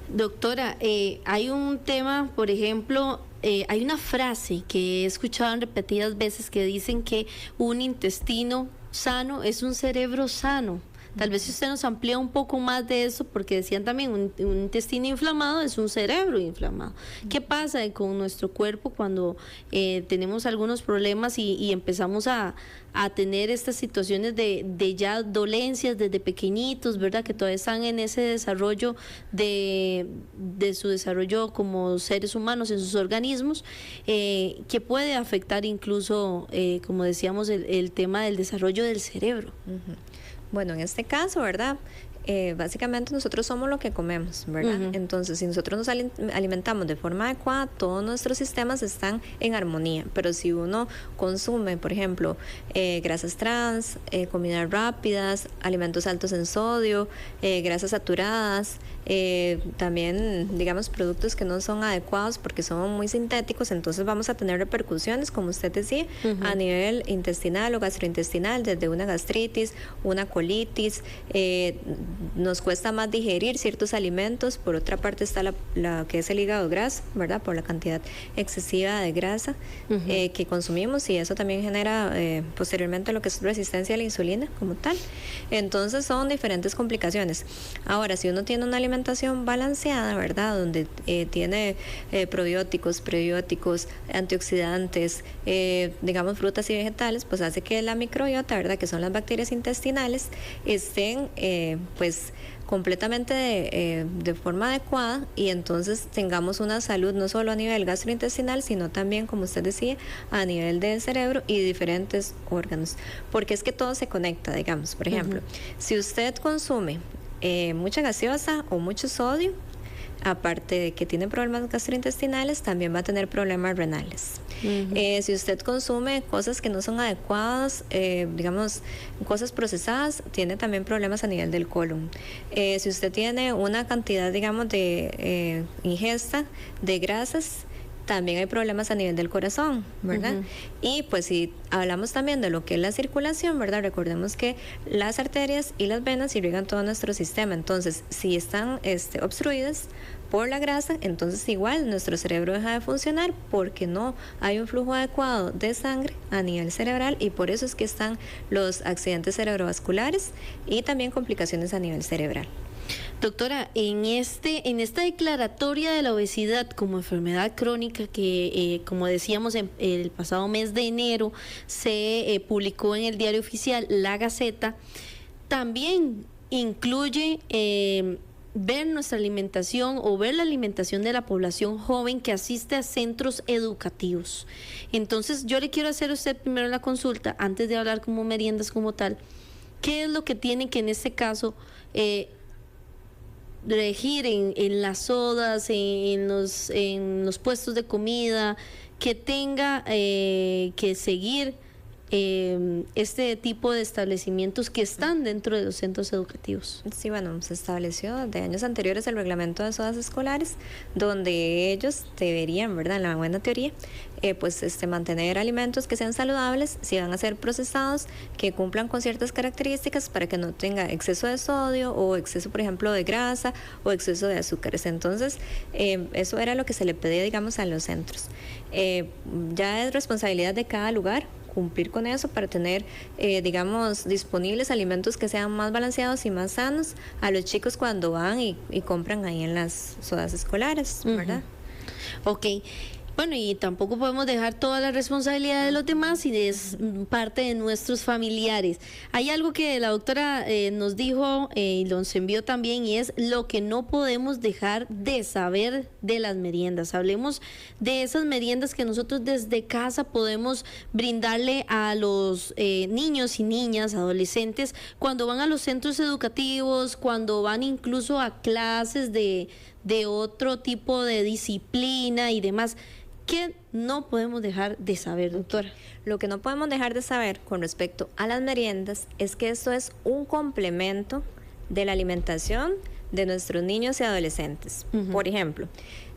Doctora, hay un tema, por ejemplo, hay una frase que he escuchado en repetidas veces que dicen que un intestino sano es un cerebro sano. Tal vez si usted nos amplía un poco más de eso, porque decían también un intestino inflamado es un cerebro inflamado. ¿Qué pasa con nuestro cuerpo cuando tenemos algunos problemas y empezamos a tener estas situaciones de ya dolencias desde pequeñitos, ¿verdad? Que todavía están en ese desarrollo de su desarrollo como seres humanos en sus organismos, que puede afectar incluso, como decíamos, el tema del desarrollo del cerebro. Bueno, en este caso, ¿verdad? Básicamente nosotros somos lo que comemos, ¿verdad? Entonces, si nosotros nos alimentamos de forma adecuada, todos nuestros sistemas están en armonía. Pero si uno consume, por ejemplo, grasas trans, comidas rápidas, alimentos altos en sodio, grasas saturadas, también, digamos, productos que no son adecuados porque son muy sintéticos, entonces vamos a tener repercusiones, como usted decía, a nivel intestinal o gastrointestinal, desde una gastritis, una colitis, nos cuesta más digerir ciertos alimentos. Por otra parte está la que es el hígado graso, ¿verdad? Por la cantidad excesiva de grasa que consumimos, y eso también genera posteriormente lo que es resistencia a la insulina como tal. Entonces son diferentes complicaciones. Ahora, si uno tiene una alimentación alimentación balanceada, ¿verdad? Donde tiene probióticos, prebióticos, antioxidantes, digamos frutas y vegetales, pues hace que la microbiota, ¿verdad? Que son las bacterias intestinales, estén pues completamente de forma adecuada, y entonces tengamos una salud no solo a nivel gastrointestinal, sino también, como usted decía, a nivel del cerebro y diferentes órganos, porque es que todo se conecta, digamos. Por ejemplo, si usted consume mucha gaseosa o mucho sodio, aparte de que tiene problemas gastrointestinales, también va a tener problemas renales. Si usted consume cosas que no son adecuadas, digamos, cosas procesadas, tiene también problemas a nivel del colon. Si usted tiene una cantidad, digamos, de ingesta de grasas, también hay problemas a nivel del corazón, ¿verdad? Y pues si hablamos también de lo que es la circulación, ¿verdad? Recordemos que las arterias y las venas irrigan todo nuestro sistema. Entonces, si están obstruidas por la grasa, entonces igual nuestro cerebro deja de funcionar, porque no hay un flujo adecuado de sangre a nivel cerebral, y por eso es que están los accidentes cerebrovasculares y también complicaciones a nivel cerebral. Doctora, en esta declaratoria de la obesidad como enfermedad crónica que, como decíamos, el pasado mes de enero se publicó en el diario oficial La Gaceta, también incluye ver nuestra alimentación o ver la alimentación de la población joven que asiste a centros educativos. Entonces, yo le quiero hacer a usted primero la consulta, antes de hablar como meriendas como tal, ¿qué es lo que tiene que en este caso regir en las sodas, en los puestos de comida, que tenga que seguir este tipo de establecimientos que están dentro de los centros educativos? Sí, bueno, se estableció de años anteriores el reglamento de sodas escolares, donde ellos deberían, ¿verdad?, en la buena teoría, pues mantener alimentos que sean saludables, si van a ser procesados, que cumplan con ciertas características para que no tenga exceso de sodio o exceso, por ejemplo, de grasa o exceso de azúcares. Entonces, eso era lo que se le pedía, digamos, a los centros. Ya es responsabilidad de cada lugar cumplir con eso para tener, digamos, disponibles alimentos que sean más balanceados y más sanos a los chicos cuando van y compran ahí en las sodas escolares, ¿verdad? Ok. Bueno, y tampoco podemos dejar toda la responsabilidad de los demás, y es parte de nuestros familiares. Hay algo que la doctora nos dijo y nos envió también, y es lo que no podemos dejar de saber de las meriendas. Hablemos de esas meriendas que nosotros desde casa podemos brindarle a los niños y niñas, adolescentes, cuando van a los centros educativos, cuando van incluso a clases de otro tipo de disciplina y demás. ¿Qué no podemos dejar de saber, doctora? Lo que no podemos dejar de saber con respecto a las meriendas es que esto es un complemento de la alimentación de nuestros niños y adolescentes. Por ejemplo,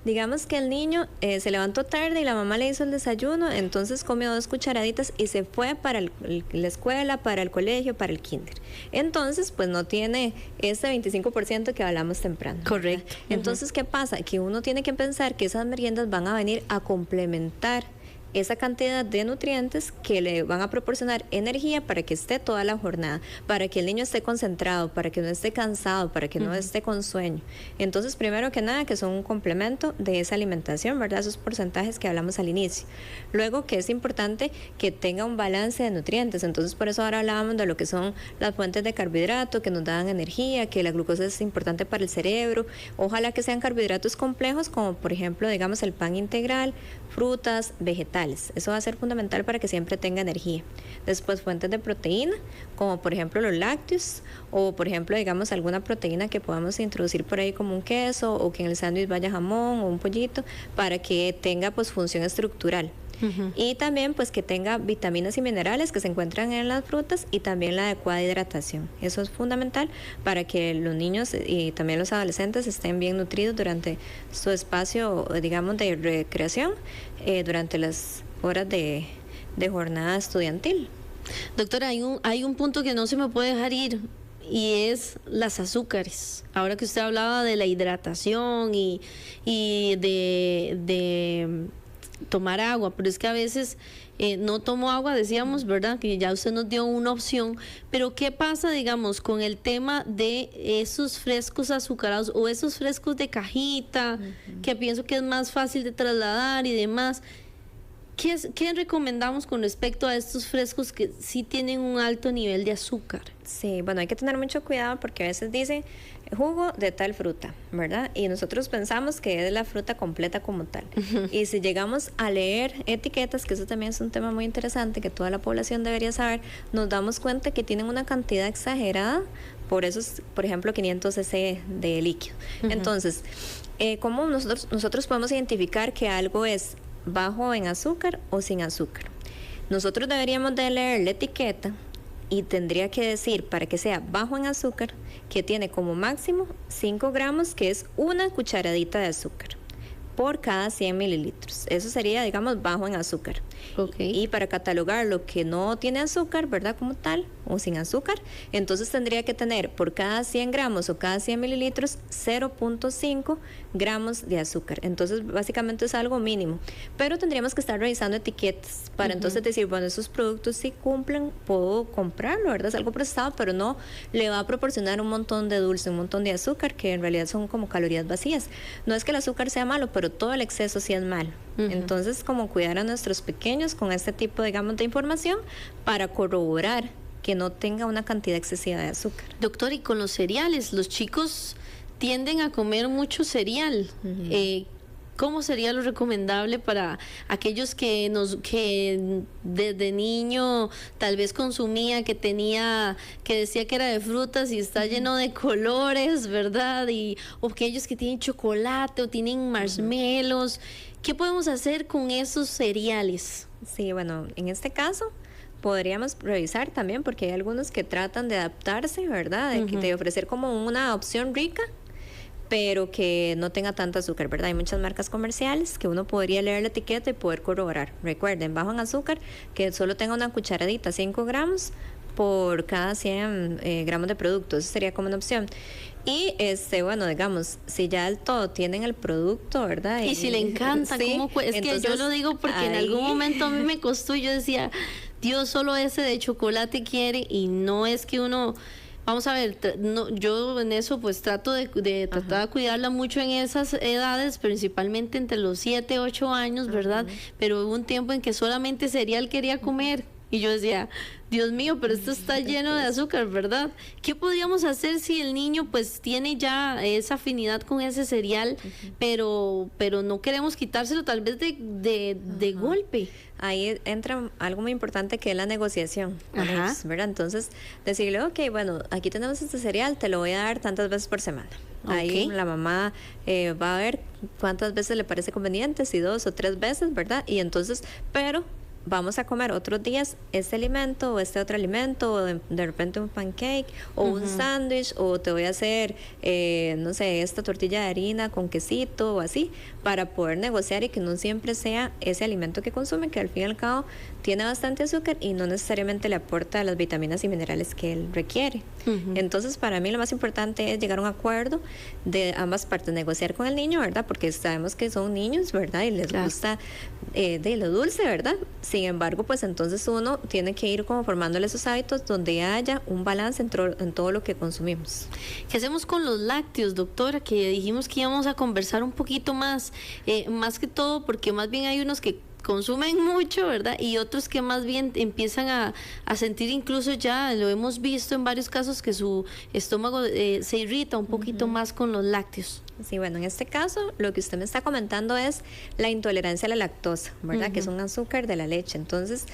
digamos que el niño se levantó tarde y la mamá le hizo el desayuno, entonces comió 2 cucharaditas y se fue para la escuela, para el colegio, para el kinder. Entonces, pues no tiene ese 25% que hablamos temprano. Correcto. Entonces, ¿qué pasa? Que uno tiene que pensar que esas meriendas van a venir a complementar esa cantidad de nutrientes que le van a proporcionar energía para que esté toda la jornada, para que el niño esté concentrado, para que no esté cansado, para que no esté con sueño. Entonces, primero que nada, que son un complemento de esa alimentación, ¿verdad? Esos porcentajes que hablamos al inicio. Luego, que es importante que tenga un balance de nutrientes. Entonces, por eso ahora hablábamos de lo que son las fuentes de carbohidrato que nos dan energía, que la glucosa es importante para el cerebro. Ojalá que sean carbohidratos complejos, como por ejemplo, digamos, el pan integral, frutas, vegetales. Eso va a ser fundamental para que siempre tenga energía. Después, fuentes de proteína, como por ejemplo los lácteos, o por ejemplo, digamos, alguna proteína que podamos introducir por ahí como un queso, o que en el sándwich vaya jamón o un pollito, para que tenga pues función estructural. Y también pues que tenga vitaminas y minerales que se encuentran en las frutas, y también la adecuada hidratación. Eso es fundamental para que los niños y también los adolescentes estén bien nutridos durante su espacio, digamos, de recreación, durante las horas de jornada estudiantil. Doctora, hay un punto que no se me puede dejar ir, y es las azúcares. Ahora que usted hablaba de la hidratación y de tomar agua, pero es que a veces no tomo agua, decíamos, ¿verdad? Que ya usted nos dio una opción, pero ¿qué pasa, digamos, con el tema de esos frescos azucarados o esos frescos de cajita, que pienso que es más fácil de trasladar y demás? ¿Qué recomendamos con respecto a estos frescos que sí tienen un alto nivel de azúcar? Sí, bueno, hay que tener mucho cuidado porque a veces dice jugo de tal fruta, ¿verdad? Y nosotros pensamos que es la fruta completa como tal. Y si llegamos a leer etiquetas, que eso también es un tema muy interesante que toda la población debería saber, nos damos cuenta que tienen una cantidad exagerada por esos, por ejemplo, 500 cc de líquido. Entonces, ¿cómo nosotros podemos identificar que algo es bajo en azúcar o sin azúcar? Nosotros deberíamos de leer la etiqueta y tendría que decir, para que sea bajo en azúcar, que tiene como máximo 5 gramos, que es una cucharadita de azúcar por cada 100 mililitros. Eso sería, digamos, bajo en azúcar. Y para catalogar lo que no tiene azúcar, ¿verdad? Como tal, o sin azúcar, entonces tendría que tener por cada 100 gramos o cada 100 mililitros 0.5 gramos de azúcar. Entonces, básicamente es algo mínimo. Pero tendríamos que estar revisando etiquetas para entonces decir, bueno, esos productos sí cumplen, puedo comprarlo, ¿verdad? Es algo procesado, pero no le va a proporcionar un montón de dulce, un montón de azúcar, que en realidad son como calorías vacías. No es que el azúcar sea malo, pero todo el exceso sí es malo. Entonces, como cuidar a nuestros pequeños con este tipo, digamos, de información para corroborar que no tenga una cantidad excesiva de azúcar. Doctor, y con los cereales, los chicos tienden a comer mucho cereal. ¿Cómo sería lo recomendable para aquellos que desde niño tal vez consumía, que decía que era de frutas y está lleno de colores, ¿verdad? O aquellos que tienen chocolate o tienen marshmallows. ¿Qué podemos hacer con esos cereales? Sí, bueno, en este caso podríamos revisar también, porque hay algunos que tratan de adaptarse, ¿verdad? De ofrecer como una opción rica, pero que no tenga tanta azúcar, ¿verdad? Hay muchas marcas comerciales que uno podría leer la etiqueta y poder corroborar. Recuerden, bajo en azúcar, que solo tenga una cucharadita, 5 gramos por cada 100 gramos de producto. Eso sería como una opción. Y bueno, digamos, si ya del todo tienen el producto, ¿verdad? Y si le encanta, sí, es entonces, que yo lo digo porque en algún momento a mí me costó y yo decía, Dios, solo ese de chocolate quiere, y no es que uno... Vamos a ver, yo en eso pues trato de tratar de cuidarla mucho en esas edades, principalmente entre los 7, 8 años, ¿verdad? Pero hubo un tiempo en que solamente cereal quería comer y yo decía, Dios mío, pero esto está lleno de azúcar, ¿verdad? ¿Qué podríamos hacer si el niño pues tiene ya esa afinidad con ese cereal, pero no queremos quitárselo tal vez de golpe? Ahí entra algo muy importante, que es la negociación con ellos, ¿verdad? Entonces, decirle, ok, bueno, aquí tenemos este cereal, te lo voy a dar tantas veces por semana. Ahí la mamá va a ver cuántas veces le parece conveniente, si 2 o 3 veces, ¿verdad? Y entonces, pero vamos a comer otros días este alimento o este otro alimento, o de repente un pancake o un sándwich, o te voy a hacer, no sé, esta tortilla de harina con quesito o así, para poder negociar y que no siempre sea ese alimento que consume, que al fin y al cabo tiene bastante azúcar y no necesariamente le aporta las vitaminas y minerales que él requiere. Entonces, para mí lo más importante es llegar a un acuerdo de ambas partes, negociar con el niño, ¿verdad? Porque sabemos que son niños, ¿verdad? Y les gusta de lo dulce, ¿verdad? Sin embargo, pues entonces uno tiene que ir como formándole esos hábitos donde haya un balance en todo lo que consumimos. ¿Qué hacemos con los lácteos, doctora? Que dijimos que íbamos a conversar un poquito más que todo, porque más bien hay unos que consumen mucho, ¿verdad? Y otros que más bien empiezan a sentir, incluso ya lo hemos visto en varios casos, que su estómago se irrita un poquito más con los lácteos. Sí, bueno, en este caso lo que usted me está comentando es la intolerancia a la lactosa, ¿verdad? Que es un azúcar de la leche. Entonces,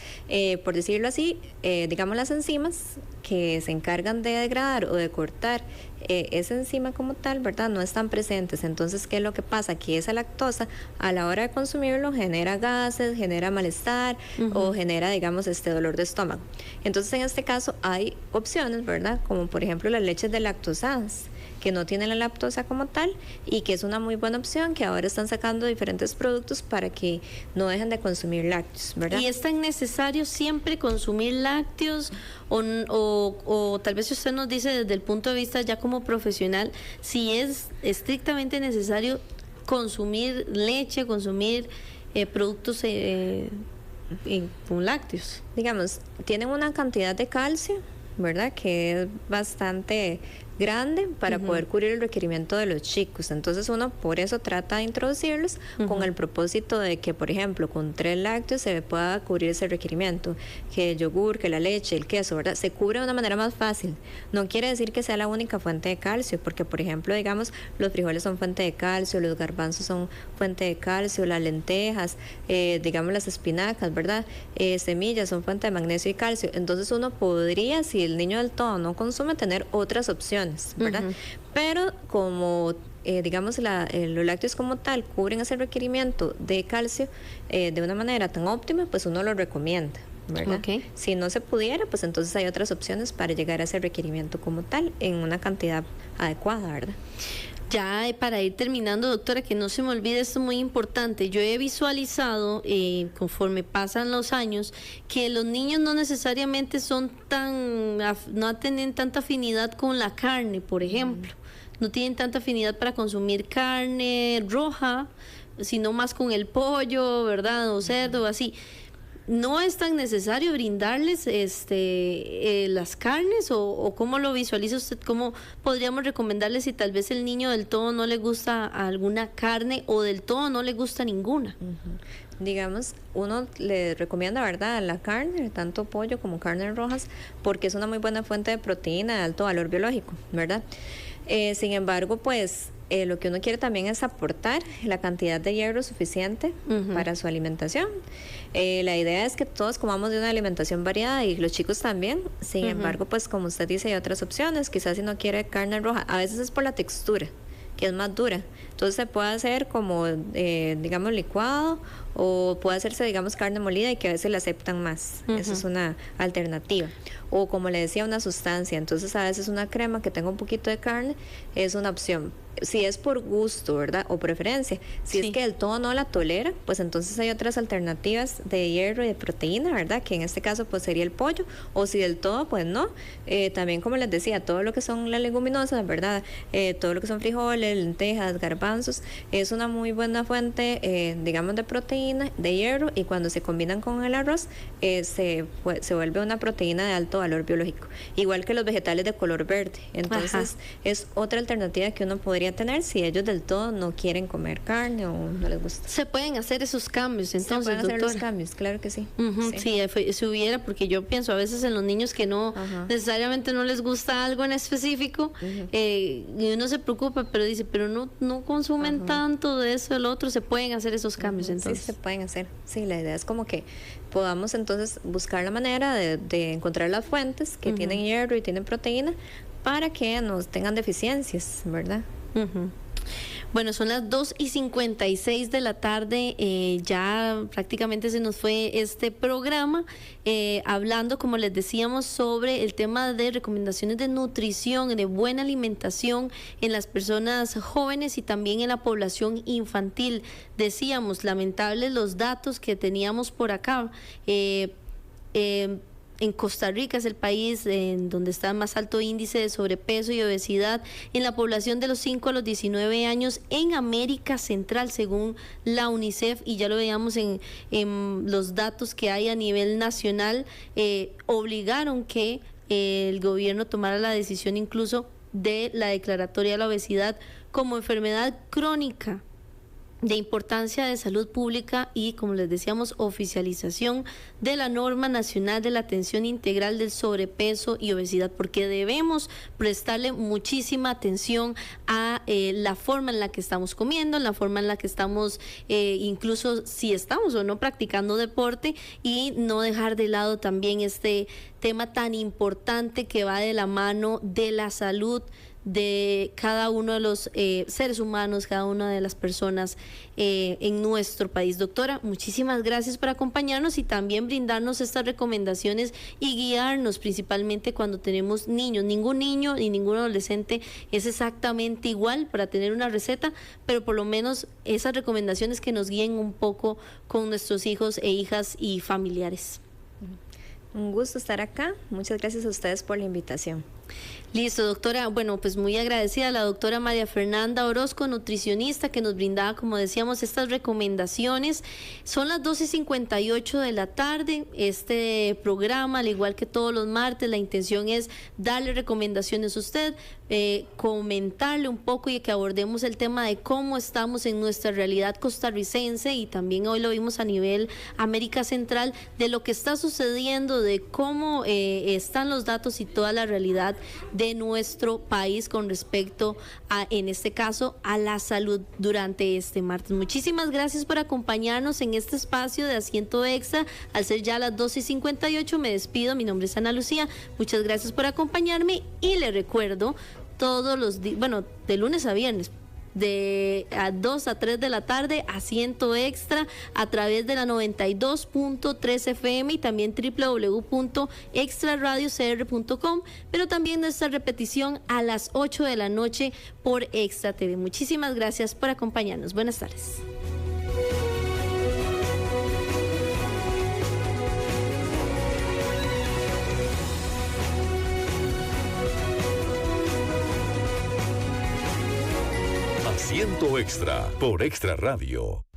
por decirlo así, digamos, las enzimas que se encargan de degradar o de cortar esa enzima como tal, ¿verdad? No están presentes. Entonces, ¿qué es lo que pasa? Que esa lactosa, a la hora de consumirlo, genera gases, genera malestar o genera, digamos, dolor de estómago. Entonces, en este caso hay opciones, ¿verdad? Como por ejemplo las leches delactosadas, que no tienen la lactosa como tal y que es una muy buena opción, que ahora están sacando diferentes productos para que no dejen de consumir lácteos, ¿verdad? ¿Y es tan necesario siempre consumir lácteos o tal vez si usted nos dice desde el punto de vista ya como profesional, si es estrictamente necesario consumir leche, consumir productos con lácteos. Digamos, tienen una cantidad de calcio, ¿verdad? Que es bastante grande para poder cubrir el requerimiento de los chicos. Entonces uno por eso trata de introducirlos con el propósito de que, por ejemplo, con 3 lácteos se pueda cubrir ese requerimiento, que el yogur, que la leche, el queso, ¿verdad? Se cubre de una manera más fácil. No quiere decir que sea la única fuente de calcio, porque, por ejemplo, digamos, los frijoles son fuente de calcio, los garbanzos son fuente de calcio, las lentejas, digamos las espinacas, ¿verdad? Semillas son fuente de magnesio y calcio. Entonces uno podría, si el niño del todo no consume, tener otras opciones, ¿verdad? Pero como digamos los lácteos como tal cubren ese requerimiento de calcio de una manera tan óptima, pues uno lo recomienda, ¿verdad? Okay. Si no se pudiera, pues entonces hay otras opciones para llegar a ese requerimiento como tal en una cantidad adecuada, ¿verdad? Ya para ir terminando, doctora, que no se me olvide, esto es muy importante. Yo he visualizado, conforme pasan los años, que los niños no necesariamente no tienen tanta afinidad con la carne, por ejemplo. No tienen tanta afinidad para consumir carne roja, sino más con el pollo, ¿verdad? O cerdo, así. ¿No es tan necesario brindarles las carnes o cómo lo visualiza usted? ¿Cómo podríamos recomendarles si tal vez el niño del todo no le gusta alguna carne o del todo no le gusta ninguna? Digamos, uno le recomienda, ¿verdad?, la carne, tanto pollo como carnes rojas, porque es una muy buena fuente de proteína de alto valor biológico, ¿verdad? Sin embargo, pues lo que uno quiere también es aportar la cantidad de hierro suficiente para su alimentación. La idea es que todos comamos de una alimentación variada y los chicos también. Sin embargo, pues como usted dice, hay otras opciones. Quizás si no quiere carne roja, a veces es por la textura, que es más dura. Entonces se puede hacer como, digamos, licuado, o puede hacerse, digamos, carne molida y que a veces la aceptan más. Esa es una alternativa. O como le decía, una sustancia. Entonces a veces una crema que tenga un poquito de carne es una opción. Si es por gusto, ¿verdad? O preferencia. Si es que del todo no la tolera, pues entonces hay otras alternativas de hierro y de proteína, ¿verdad? Que en este caso pues sería el pollo. O si del todo, pues no. También, como les decía, todo lo que son las leguminosas, ¿verdad? Todo lo que son frijoles, lentejas, garbanzos, es una muy buena fuente, digamos, de proteína, de hierro, y cuando se combinan con el arroz, se vuelve una proteína de alto valor biológico. Igual que los vegetales de color verde. Entonces, es otra alternativa que uno podría tener si ellos del todo no quieren comer carne o no les gusta. Se pueden hacer esos cambios, entonces, se pueden hacer doctora. los cambios, claro que sí. Sí, si hubiera, porque yo pienso a veces en los niños que no necesariamente no les gusta algo en específico, y uno se preocupa, pero dice, pero no consumen tanto de eso, del otro, se pueden hacer esos cambios, entonces. Sí, se pueden hacer. Sí, la idea es como que podamos entonces buscar la manera de encontrar las fuentes que tienen hierro y tienen proteína para que no tengan deficiencias, ¿verdad? Bueno, son las 2:56 de la tarde, ya prácticamente se nos fue este programa, hablando, como les decíamos, sobre el tema de recomendaciones de nutrición, de buena alimentación en las personas jóvenes y también en la población infantil. Decíamos, lamentables los datos que teníamos por acá. En Costa Rica es el país en donde está más alto índice de sobrepeso y obesidad en la población de los 5 a los 19 años en América Central, según la UNICEF, y ya lo veíamos en los datos que hay a nivel nacional. Obligaron que el gobierno tomara la decisión incluso de la declaratoria de la obesidad como enfermedad crónica de importancia de salud pública y, como les decíamos, oficialización de la norma nacional de la atención integral del sobrepeso y obesidad, porque debemos prestarle muchísima atención a la forma en la que estamos comiendo, la forma en la que estamos, incluso si estamos o no practicando deporte, y no dejar de lado también este tema tan importante que va de la mano de la salud de cada uno de los seres humanos, cada una de las personas en nuestro país. Doctora, muchísimas gracias por acompañarnos y también brindarnos estas recomendaciones y guiarnos principalmente cuando tenemos niños. Ningún niño ni ningún adolescente es exactamente igual para tener una receta, pero por lo menos esas recomendaciones que nos guíen un poco con nuestros hijos e hijas y familiares. Un gusto estar acá. Muchas gracias a ustedes por la invitación. Listo, doctora. Bueno, pues muy agradecida a la doctora María Fernanda Orozco, nutricionista, que nos brindaba, como decíamos, estas recomendaciones. Son las 2:58 de la tarde. Este programa, al igual que todos los martes, la intención es darle recomendaciones a usted, comentarle un poco y que abordemos el tema de cómo estamos en nuestra realidad costarricense, y también hoy lo vimos a nivel América Central, de lo que está sucediendo, de cómo están los datos y toda la realidad de nuestro país con respecto a, en este caso, a la salud durante este martes. Muchísimas gracias por acompañarnos en este espacio de Asiento Extra. Al ser ya las 2:58, me despido. Mi nombre es Ana Lucía. Muchas gracias por acompañarme y le recuerdo todos los días, bueno, de lunes a viernes, de 2 a 3 de la tarde, Asiento Extra, a través de la 92.3 FM y también www.extraradiocr.com, pero también nuestra repetición a las 8 de la noche por Extra TV. Muchísimas gracias por acompañarnos. Buenas tardes. Asiento Extra por Extra Radio.